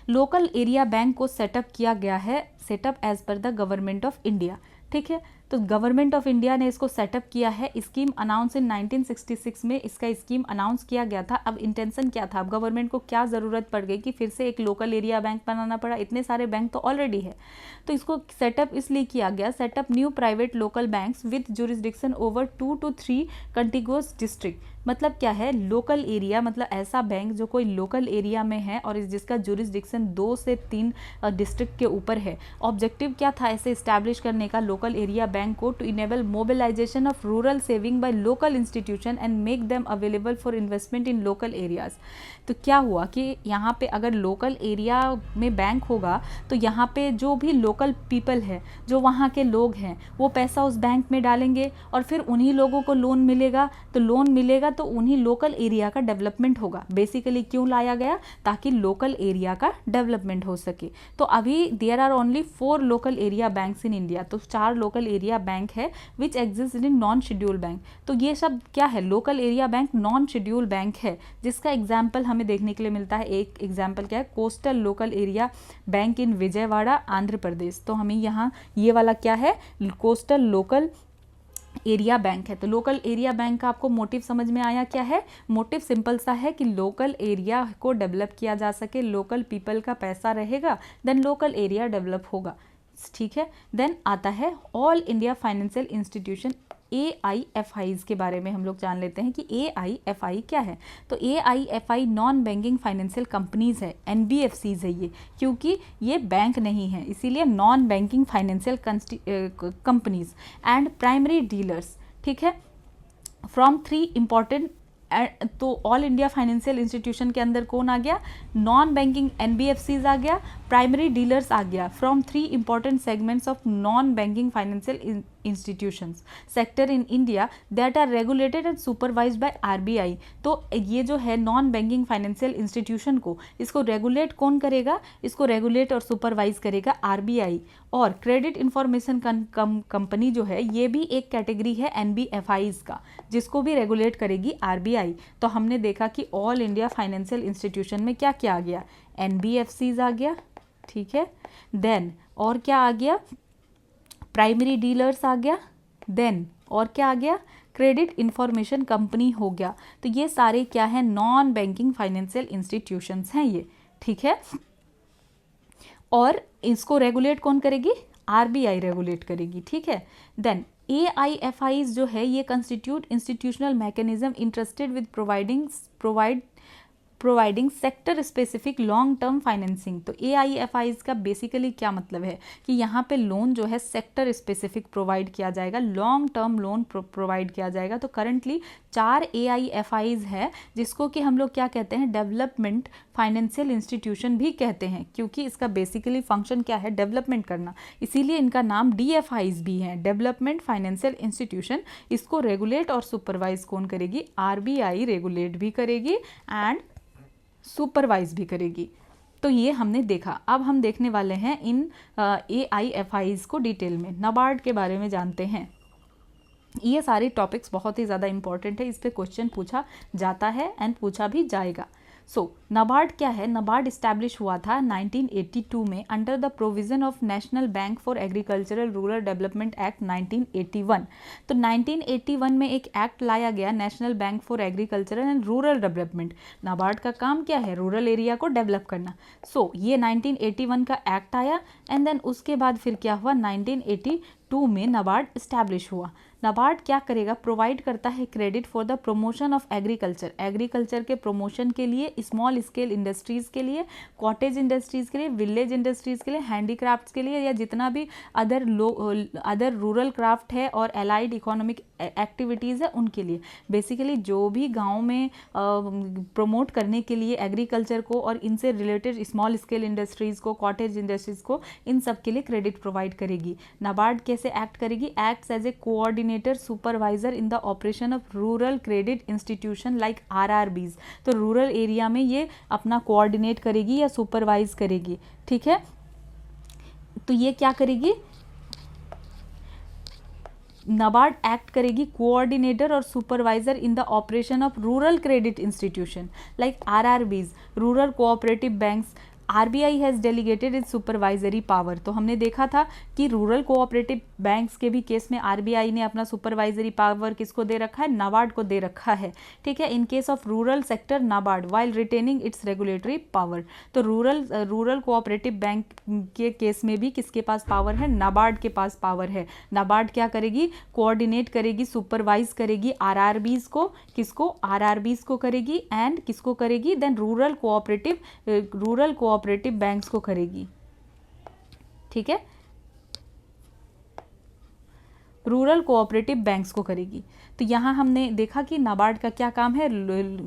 लोकल एरिया बैंक को सेटअप किया गया है, setup as per the government of India, ठीक है। तो गवर्नमेंट ऑफ इंडिया ने इसको सेटअप किया है। स्कीम अनाउंस इन 1966 में इसका स्कीम अनाउंस किया गया था। अब इंटेंशन क्या था? अब गवर्नमेंट को क्या ज़रूरत पड़ गई कि फिर से एक लोकल एरिया बैंक बनाना पड़ा? इतने सारे बैंक तो ऑलरेडी है, तो इसको सेटअप इसलिए किया गया, setup new private local banks with jurisdiction over 2 to 3 contiguous district. मतलब क्या है? लोकल एरिया मतलब ऐसा बैंक जो कोई लोकल एरिया में है और जिसका जुरिस्डिक्शन 2 से 3 डिस्ट्रिक्ट के ऊपर है। ऑब्जेक्टिव क्या था ऐसे इस्टेब्लिश करने का लोकल एरिया बैंक को? To enable mobilisation of rural saving by local institution and make them available for investment in local areas. तो क्या हुआ कि यहाँ पे अगर लोकल एरिया में बैंक होगा तो यहाँ पे जो भी लोकल पीपल है, जो वहाँ के लोग हैं, वो पैसा उस बैंक में डालेंगे और फिर उन्हीं लोगों को लोन मिलेगा। तो लोन मिलेगा तो उन्हीं लोकल एरिया का डेवलपमेंट होगा। बेसिकली क्यों लाया गया? ताकि लोकल एरिया का डेवलपमेंट हो सके। तो अभी there are only 4 local area banks in India. तो 4 लोकल एरिया बैंक है which exist in non schedule bank. तो ये सब क्या है? Local area bank non schedule bank है, जिसका एग्जाम्पल हमें देखने के लिए मिलता है। एक एग्जाम्पल क्या है? कोस्टल लोकल एरिया बैंक इन विजयवाड़ा, आंध्र प्रदेश। तो हमें यहाँ ये वाला क्या है? कोस्टल लोकल एरिया बैंक है। तो लोकल एरिया बैंक का आपको मोटिव समझ में आया? क्या है मोटिव? सिंपल सा है कि लोकल एरिया को डेवलप किया जा सके, लोकल पीपल का पैसा रहेगा, देन लोकल एरिया डेवलप होगा, ठीक है। देन आता है all India financial institution AIFIs के बारे में हम लोग जान लेते हैं कि AIFI क्या है। तो AIFI non banking financial companies है, NBFCs है ये, क्योंकि ये बैंक नहीं है इसीलिए non banking financial companies and primary dealers, ठीक है, फ्रॉम 3 इंपॉर्टेंट। तो ऑल इंडिया फाइनेंशियल इंस्टीट्यूशन के अंदर कौन आ गया? नॉन बैंकिंग NBFCs आ गया, प्राइमरी डीलर्स आ गया, from 3 important segments of non banking financial institutions sector in India that are regulated and supervised by RBI। तो ये जो है नॉन बैंकिंग फाइनेंशियल इंस्टीट्यूशन को, इसको रेगुलेट कौन करेगा? इसको रेगुलेट और सुपरवाइज करेगा RBI। और क्रेडिट इंफॉर्मेशन कंपनी जो है ये भी एक कैटेगरी है NBFIs का, जिसको भी रेगुलेट करेगी RBI। तो हमने देखा कि ऑल इंडिया फाइनेंशियल इंस्टीट्यूशन में क्या क्या आ गया? NBFCs आ गया, ठीक है। देन और क्या आ गया? प्राइमरी डीलर्स आ गया। देन और क्या आ गया? क्रेडिट इंफॉर्मेशन कंपनी हो गया। तो ये सारे क्या है? नॉन बैंकिंग फाइनेंशियल इंस्टीट्यूशंस हैं ये, ठीक है। और इसको रेगुलेट कौन करेगी? RBI रेगुलेट करेगी, ठीक है। देन AIFIs जो है ये constitute institutional mechanism interested with providing sector specific long term financing. तो AIFIs का बेसिकली क्या मतलब है कि यहाँ पे लोन जो है सेक्टर स्पेसिफिक प्रोवाइड किया जाएगा, लॉन्ग टर्म लोन प्रोवाइड किया जाएगा। तो करंटली 4 AIFIs है जिसको कि हम लोग क्या कहते हैं? डेवलपमेंट फाइनेंशियल इंस्टीट्यूशन भी कहते हैं, क्योंकि इसका बेसिकली फंक्शन क्या है? डेवलपमेंट करना, इसीलिए इनका नाम DFIs भी है, डेवलपमेंट फाइनेंशियल इंस्टीट्यूशन। इसको रेगुलेट और सुपरवाइज कौन करेगी? RBI रेगुलेट भी करेगी एंड सुपरवाइज भी करेगी। तो ये हमने देखा। अब हम देखने वाले हैं इन AIFIs को डिटेल में। नाबार्ड के बारे में जानते हैं। ये सारे टॉपिक्स बहुत ही ज़्यादा इंपॉर्टेंट है, इस पे क्वेश्चन पूछा जाता है एंड पूछा भी जाएगा। सो नाबार्ड क्या है? नाबार्ड इस्टेब्लिश हुआ था 1982 में under the provision of national bank for agricultural rural development act 1981। तो 1981 में एक एक्ट लाया गया, national bank for agricultural and rural development. NABARD का काम क्या है? रूरल एरिया को डेवलप करना। सो ये 1981 का एक्ट आया एंड देन उसके बाद फिर क्या हुआ? 1982 में नाबार्ड इस्टेब्लिश हुआ। नाबार्ड क्या करेगा, प्रोवाइड करता है credit for the promotion of agriculture, agriculture के प्रमोशन के लिए, स्मॉल स्केल इंडस्ट्रीज़ के लिए, कॉटेज इंडस्ट्रीज़ के लिए, विलेज इंडस्ट्रीज़ के लिए, हैंडीक्राफ्ट्स के लिए, या जितना भी अदर रूरल क्राफ्ट है और एलाइड इकोनॉमिक एक्टिविटीज़ है उनके लिए। बेसिकली जो भी गाँव में प्रमोट करने के लिए एग्रीकल्चर को और इनसे रिलेटेड स्मॉल स्केल इंडस्ट्रीज़ को, कॉटेज इंडस्ट्रीज़ को, इन सब के लिए क्रेडिट प्रोवाइड करेगी। नाबार्ड कैसे एक्ट करेगी, acts as a coordinator supervisor in the operation of rural credit institution like RRBs। तो रूरल एरिया में ये अपना कोऑर्डिनेट करेगी या सुपरवाइज करेगी, ठीक है। तो ये क्या करेगी, नाबार्ड एक्ट करेगी कोऑर्डिनेटर और supervisor in the operation of rural credit institution like RRBs, rural cooperative banks. RBI has delegated it's supervisory power. तो हमने देखा था कि रूरल कोऑपरेटिव बैंक्स के भी केस में RBI ने अपना सुपरवाइजरी पावर किसको दे रखा है, नाबार्ड को दे रखा है, ठीक है। In case of rural sector NABARD while retaining it's regulatory power. तो रूरल कोऑपरेटिव बैंक के केस में भी किसके पास पावर है, नाबार्ड के पास पावर है। नाबार्ड क्या करेगी, कोऑर्डिनेट करेगी, सुपरवाइज करेगी RRBs को, किसको, RRBs को करेगी, एंड किसको करेगी, देन रूरल कोऑपरेटिव बैंक्स को करेगी, ठीक है, रूरल कोऑपरेटिव बैंक्स को करेगी। तो यहाँ हमने देखा कि नाबार्ड का क्या काम है,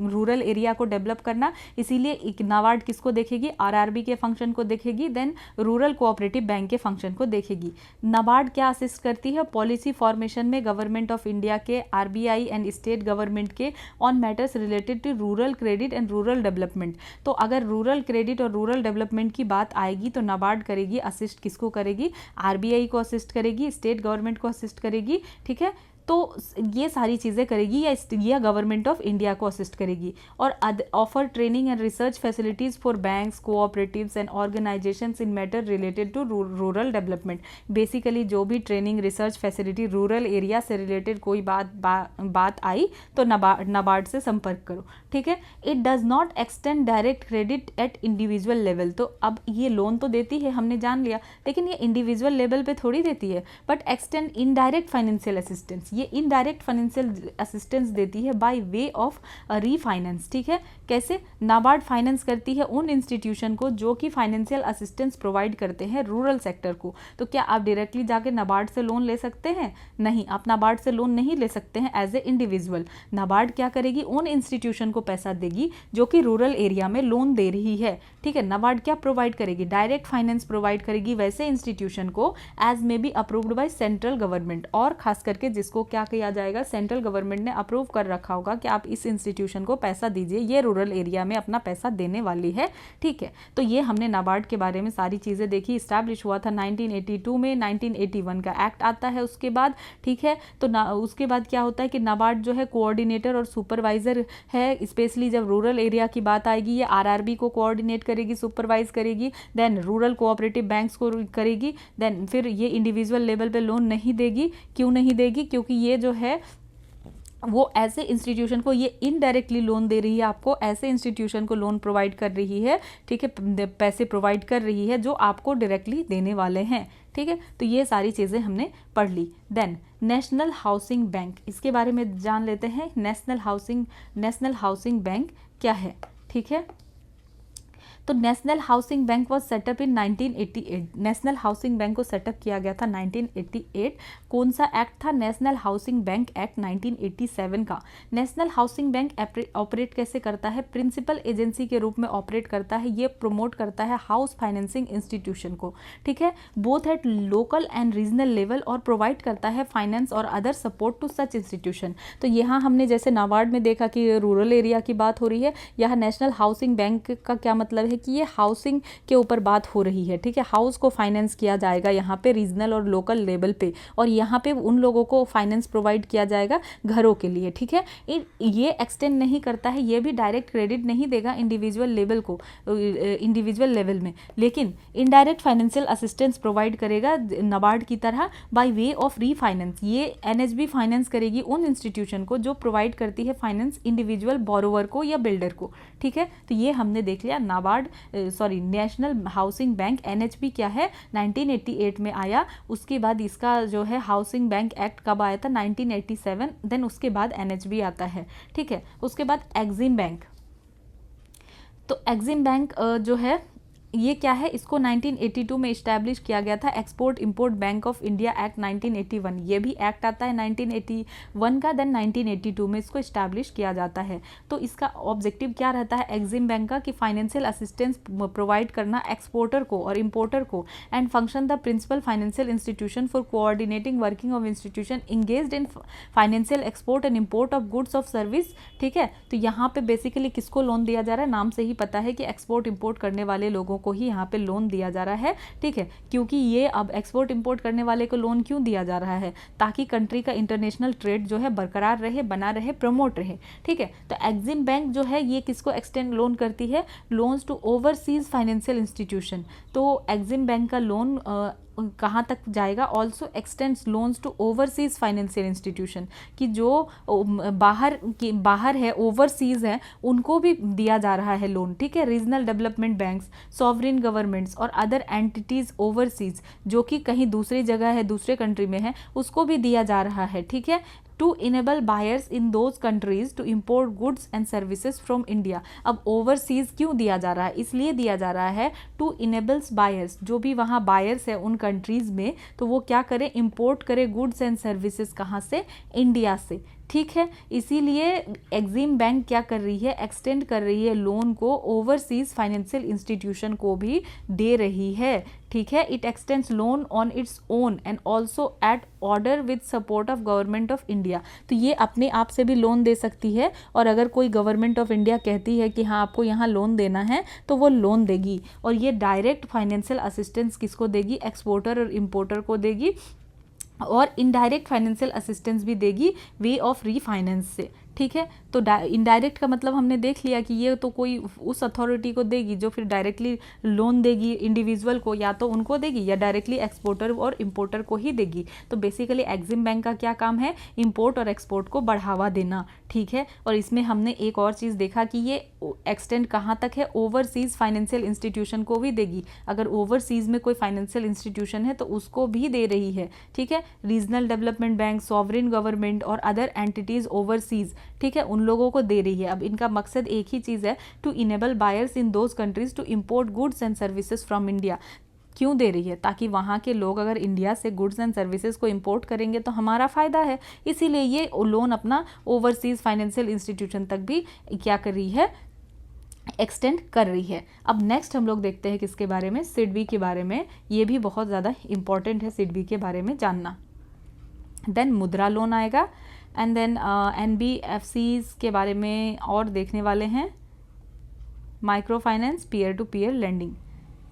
रूरल एरिया को डेवलप करना, इसीलिए नाबार्ड किसको देखेगी, RRB के फंक्शन को देखेगी, देन रूरल कोऑपरेटिव बैंक के फंक्शन को देखेगी। नाबार्ड क्या असिस्ट करती है, पॉलिसी फॉर्मेशन में गवर्नमेंट ऑफ इंडिया के, RBI एंड स्टेट गवर्नमेंट के on matters related to rural credit and rural development. तो अगर रूरल क्रेडिट और रूरल डेवलपमेंट की बात आएगी तो नाबार्ड करेगी असिस्ट, किसको करेगी, RBI को असिस्ट करेगी, स्टेट गवर्नमेंट को असिस्ट करेगी, ठीक है। तो ये सारी चीज़ें करेगी, या गवर्नमेंट ऑफ इंडिया को असिस्ट करेगी। और offer training and research facilities for banks, cooperatives and organisations in matter related to rural development. Basically जो भी training, research facility rural area से रिलेटेड कोई बात आई तो नाबार्ड से संपर्क करो, ठीक है। It does not extend direct credit at individual level. तो अब ये लोन तो देती है, हमने जान लिया, लेकिन ये इंडिविजुअल लेवल पे थोड़ी देती है, but extend indirect financial assistance, ये इनडायरेक्ट फाइनेंशियल असिस्टेंस देती है बाय वे ऑफ रीफाइनेंस, ठीक है। कैसे, नाबार्ड फाइनेंस करती है उन इंस्टीट्यूशन को जो कि फाइनेंशियल असिस्टेंस प्रोवाइड करते हैं रूरल सेक्टर को। तो क्या आप डायरेक्टली जाके नाबार्ड से लोन ले सकते हैं, नहीं, आप नाबार्ड से लोन नहीं ले सकते हैं एज ए इंडिविजुअल। नाबार्ड क्या करेगी, उन इंस्टीट्यूशन को पैसा देगी जो कि रूरल एरिया में लोन दे रही है, ठीक है। नाबार्ड क्या प्रोवाइड करेगी, डायरेक्ट फाइनेंस प्रोवाइड करेगी वैसे इंस्टीट्यूशन को as may be approved by central government, और खास करके जिसको क्या किया जाएगा, सेंट्रल गवर्नमेंट ने अप्रूव कर रखा होगा कि आप इस इंस्टीट्यूशन को पैसा दीजिए, ये रूरल एरिया में अपना पैसा देने वाली है, ठीक है। तो ये हमने नाबार्ड के बारे में सारी चीज़ें देखी। इस्टेब्लिश हुआ था 1982 में, 1981 का एक्ट आता है उसके बाद, ठीक है। तो उसके बाद क्या होता है कि नाबार्ड जो है कोऑर्डिनेटर और सुपरवाइजर है, स्पेशली जब रूरल एरिया की बात आएगी ये RRB को कोऑर्डिनेट करेगी, सुपरवाइज करेगी, देन रूरल कोऑपरेटिव बैंक्स को करेगी, देन फिर ये इंडिविजुअल लेवल पे लोन नहीं देगी। क्यों नहीं देगी, क्योंकि ये जो है वो ऐसे इंस्टीट्यूशन को, ये इनडायरेक्टली लोन दे रही है आपको, ऐसे इंस्टीट्यूशन को लोन प्रोवाइड कर रही है, ठीक है, पैसे प्रोवाइड कर रही है जो आपको डायरेक्टली देने वाले हैं, ठीक है। तो ये सारी चीज़ें हमने पढ़ ली। देन नेशनल हाउसिंग बैंक, इसके बारे में जान लेते हैं। नेशनल हाउसिंग बैंक क्या है, ठीक है। तो national housing bank was setup in 1988। National housing bank को सेटअप किया गया था 1988। कौन सा एक्ट था, नेशनल हाउसिंग बैंक एक्ट 1987 का। नेशनल हाउसिंग बैंक ऑपरेट कैसे करता है, प्रिंसिपल एजेंसी के रूप में ऑपरेट करता है। ये प्रमोट करता है हाउस फाइनेंसिंग इंस्टीट्यूशन को, ठीक है, both at local and regional level, और प्रोवाइड करता है फाइनेंस और other support to such institution. तो यहाँ हमने जैसे नाबार्ड में देखा कि रूरल एरिया की बात हो रही है, यहाँ नेशनल हाउसिंग बैंक का क्या मतलब है कि ये हाउसिंग के ऊपर बात हो रही है, ठीक है। हाउस को फाइनेंस किया जाएगा यहाँ पे रीजनल और लोकल लेवल पे, और यहाँ पे उन लोगों को फाइनेंस प्रोवाइड किया जाएगा घरों के लिए, ठीक है। ये एक्सटेंड नहीं करता है, ये भी डायरेक्ट क्रेडिट नहीं देगा इंडिविजुअल लेवल को, इंडिविजुअल लेवल में, लेकिन इनडायरेक्ट फाइनेंशियल असिस्टेंस प्रोवाइड करेगा नाबार्ड की तरह बाय वे ऑफ रीफाइनेंस। ये NHB फाइनेंस करेगी उन इंस्टीट्यूशन को जो प्रोवाइड करती है फाइनेंस इंडिविजुअल बोरोवर को या बिल्डर को, ठीक है। तो ये हमने देख लिया NABARD NABARD national housing bank NHB क्या है 1988 में आया। उसके बाद इसका जो है हाउसिंग बैंक एक्ट कब आया था 1987, देन उसके बाद NHB आता है, ठीक है। उसके बाद एग्जिम बैंक, तो एग्जिम बैंक जो है ये क्या है, इसको 1982 में इस्टेब्लिश किया गया था, export import bank of India act 1981, ये भी एक्ट आता है 1981 का, देन 1982 में इसको इस्टेब्लिश किया जाता है। तो इसका ऑब्जेक्टिव क्या रहता है एग्जिम बैंक का, कि फाइनेंशियल असिस्टेंस प्रोवाइड करना एक्सपोर्टर को और इंपोर्टर को, and function the principal financial institution for coordinating working of institution engaged in financial export and import of goods of service, ठीक है। तो यहाँ पे बेसिकली किसको लोन दिया जा रहा है, नाम से ही पता है कि एक्सपोर्ट इंपोर्ट करने वाले लोगों को ही यहाँ पे लोन दिया जा रहा है, ठीक है। क्योंकि ये अब एक्सपोर्ट इंपोर्ट करने वाले को लोन क्यों दिया जा रहा है, ताकि कंट्री का इंटरनेशनल ट्रेड जो है बरकरार रहे, बना रहे, प्रमोट रहे, ठीक है। तो एग्जिम बैंक जो है ये किसको एक्सटेंड लोन करती है, loans to overseas financial institution. तो एग्जिम बैंक का लोन कहाँ तक जाएगा, also extends loans to overseas financial institution, कि जो बाहर है, ओवरसीज है, उनको भी दिया जा रहा है लोन, ठीक है। Regional development banks, sovereign governments और अदर एंटिटीज ओवरसीज, जो कि कहीं दूसरी जगह है, दूसरे कंट्री में है, उसको भी दिया जा रहा है, ठीक है। To enable buyers in those countries to import goods and services from India. अब ओवरसीज क्यों दिया जा रहा है, इसलिए दिया जा रहा है टू इनेबल्स बायर्स, जो भी वहाँ बायर्स है उन कंट्रीज में, तो वो क्या करें, इम्पोर्ट करें गुड्स एंड सर्विसेज, कहाँ से, इंडिया से, ठीक है। इसीलिए एग्जिम बैंक क्या कर रही है, एक्सटेंड कर रही है लोन को ओवरसीज फाइनेंशियल इंस्टीट्यूशन को भी दे रही है, ठीक है। It extends loan on its own and also eight order with support of government of India. तो ये अपने आप से भी लोन दे सकती है, और अगर कोई गवर्नमेंट ऑफ इंडिया कहती है कि हाँ आपको यहाँ लोन देना है, तो वो लोन देगी। और ये डायरेक्ट फाइनेंशियल असिस्टेंस किसको देगी, एक्सपोर्टर और इम्पोर्टर को देगी, और इनडायरेक्ट फाइनेंशियल असिस्टेंस भी देगी वे ऑफ रीफाइनेंस से, ठीक है। तो इनडायरेक्ट का मतलब हमने देख लिया कि ये तो कोई उस अथॉरिटी को देगी जो फिर डायरेक्टली लोन देगी इंडिविजुअल को, या तो उनको देगी या डायरेक्टली एक्सपोर्टर और इंपोर्टर को ही देगी। तो बेसिकली एग्जिम बैंक का क्या काम है, इंपोर्ट और एक्सपोर्ट को बढ़ावा देना, ठीक है। और इसमें हमने एक और चीज़ देखा कि ये एक्सटेंड कहाँ तक है, ओवरसीज फाइनेंशियल इंस्टीट्यूशन को भी देगी। अगर ओवरसीज में कोई फाइनेंशियल इंस्टीट्यूशन है तो उसको भी दे रही है, ठीक है। Regional development bank, sovereign government और अदर एंटिटीज ओवरसीज, ठीक है, उन लोगों को दे रही है। अब इनका मकसद एक ही चीज़ है, to enable buyers in those countries to import goods and services from India. क्यों दे रही है, ताकि वहाँ के लोग अगर इंडिया से गुड्स एंड सर्विसेज को इंपोर्ट करेंगे तो हमारा फ़ायदा है। इसीलिए ये लोन अपना ओवरसीज फाइनेंशियल इंस्टीट्यूशन तक भी क्या कर रही है, एक्सटेंड कर रही है। अब नेक्स्ट हम लोग देखते हैं किसके बारे में, सिडबी के बारे में। ये भी बहुत ज़्यादा इंपॉर्टेंट है सिडबी के बारे में जानना। देन मुद्रा लोन आएगा, एंड देन NBFCs के बारे में और देखने वाले हैं, micro finance, peer to peer lending.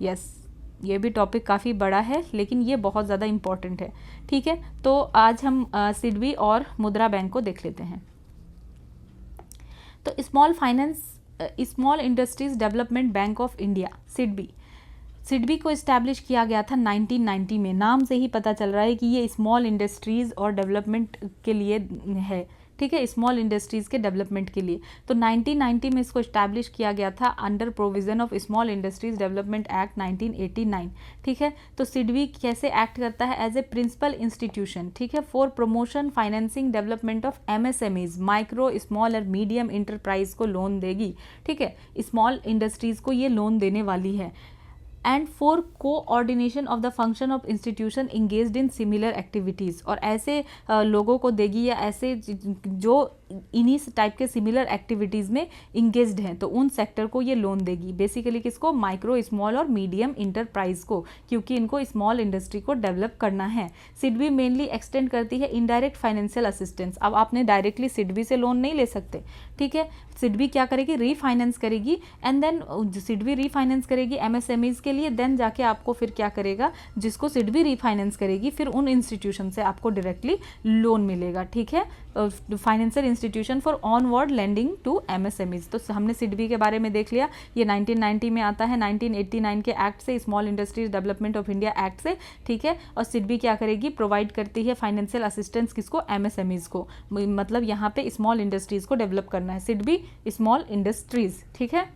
Yes, ये भी टॉपिक काफ़ी बड़ा है लेकिन ये बहुत ज़्यादा इम्पॉर्टेंट है, ठीक है। तो आज हम सिडबी और मुद्रा बैंक को देख लेते हैं। तो small industries development bank of India, SIDBI को इस्टेब्लिश किया गया था 1990 में। नाम से ही पता चल रहा है कि ये स्मॉल इंडस्ट्रीज़ और डेवलपमेंट के लिए है, ठीक है, स्मॉल इंडस्ट्रीज़ के डेवलपमेंट के लिए। तो 1990 में इसको इस्टेब्लिश किया गया था under provision of small industries development act 1989, ठीक है। तो सिडबी कैसे एक्ट करता है, एज ए प्रिंसिपल इंस्टीट्यूशन, ठीक है, for promotion financing development of MSMEs, micro small और मीडियम इंटरप्राइज को लोन देगी, ठीक है। स्मॉल इंडस्ट्रीज़ को ये लोन देने वाली है। And for coordination of the function of institution engaged in similar activities, और ऐसे लोगों को देगी या ऐसे जो इन्हीं टाइप के सिमिलर एक्टिविटीज़ में इंगेज्ड हैं, तो उन सेक्टर को ये लोन देगी। बेसिकली किसको, माइक्रो स्मॉल और मीडियम इंटरप्राइज को, क्योंकि इनको स्मॉल इंडस्ट्री को डेवलप करना है। सिडबी मेनली एक्सटेंड करती है इनडायरेक्ट फाइनेंशियल असिस्टेंस। अब आपने डायरेक्टली सिडबी से लोन नहीं ले सकते, ठीक है। सिडबी क्या करेगी, रीफाइनेंस करेगी, एंड देन सिडबी रीफाइनेंस करेगी MSMEs के लिए, देन जाके आपको फिर क्या करेगा, जिसको सिडबी रीफाइनेंस करेगी फिर उन इंस्टीट्यूशन से आपको डायरेक्टली लोन मिलेगा, ठीक है। Financial institution for onward lending to MSMEs। तो हमने सिडबी के बारे में देख लिया, ये 1990 में आता है, 1989 के एक्ट से, small industries development of India act से, ठीक है। और सिडबी क्या करेगी, प्रोवाइड करती है फाइनेंशियल असिस्टेंस किसको, MSMEs को। मतलब यहाँ पे स्मॉल इंडस्ट्रीज को डेवलप करना है, सिडबी स्मॉल इंडस्ट्रीज, ठीक है।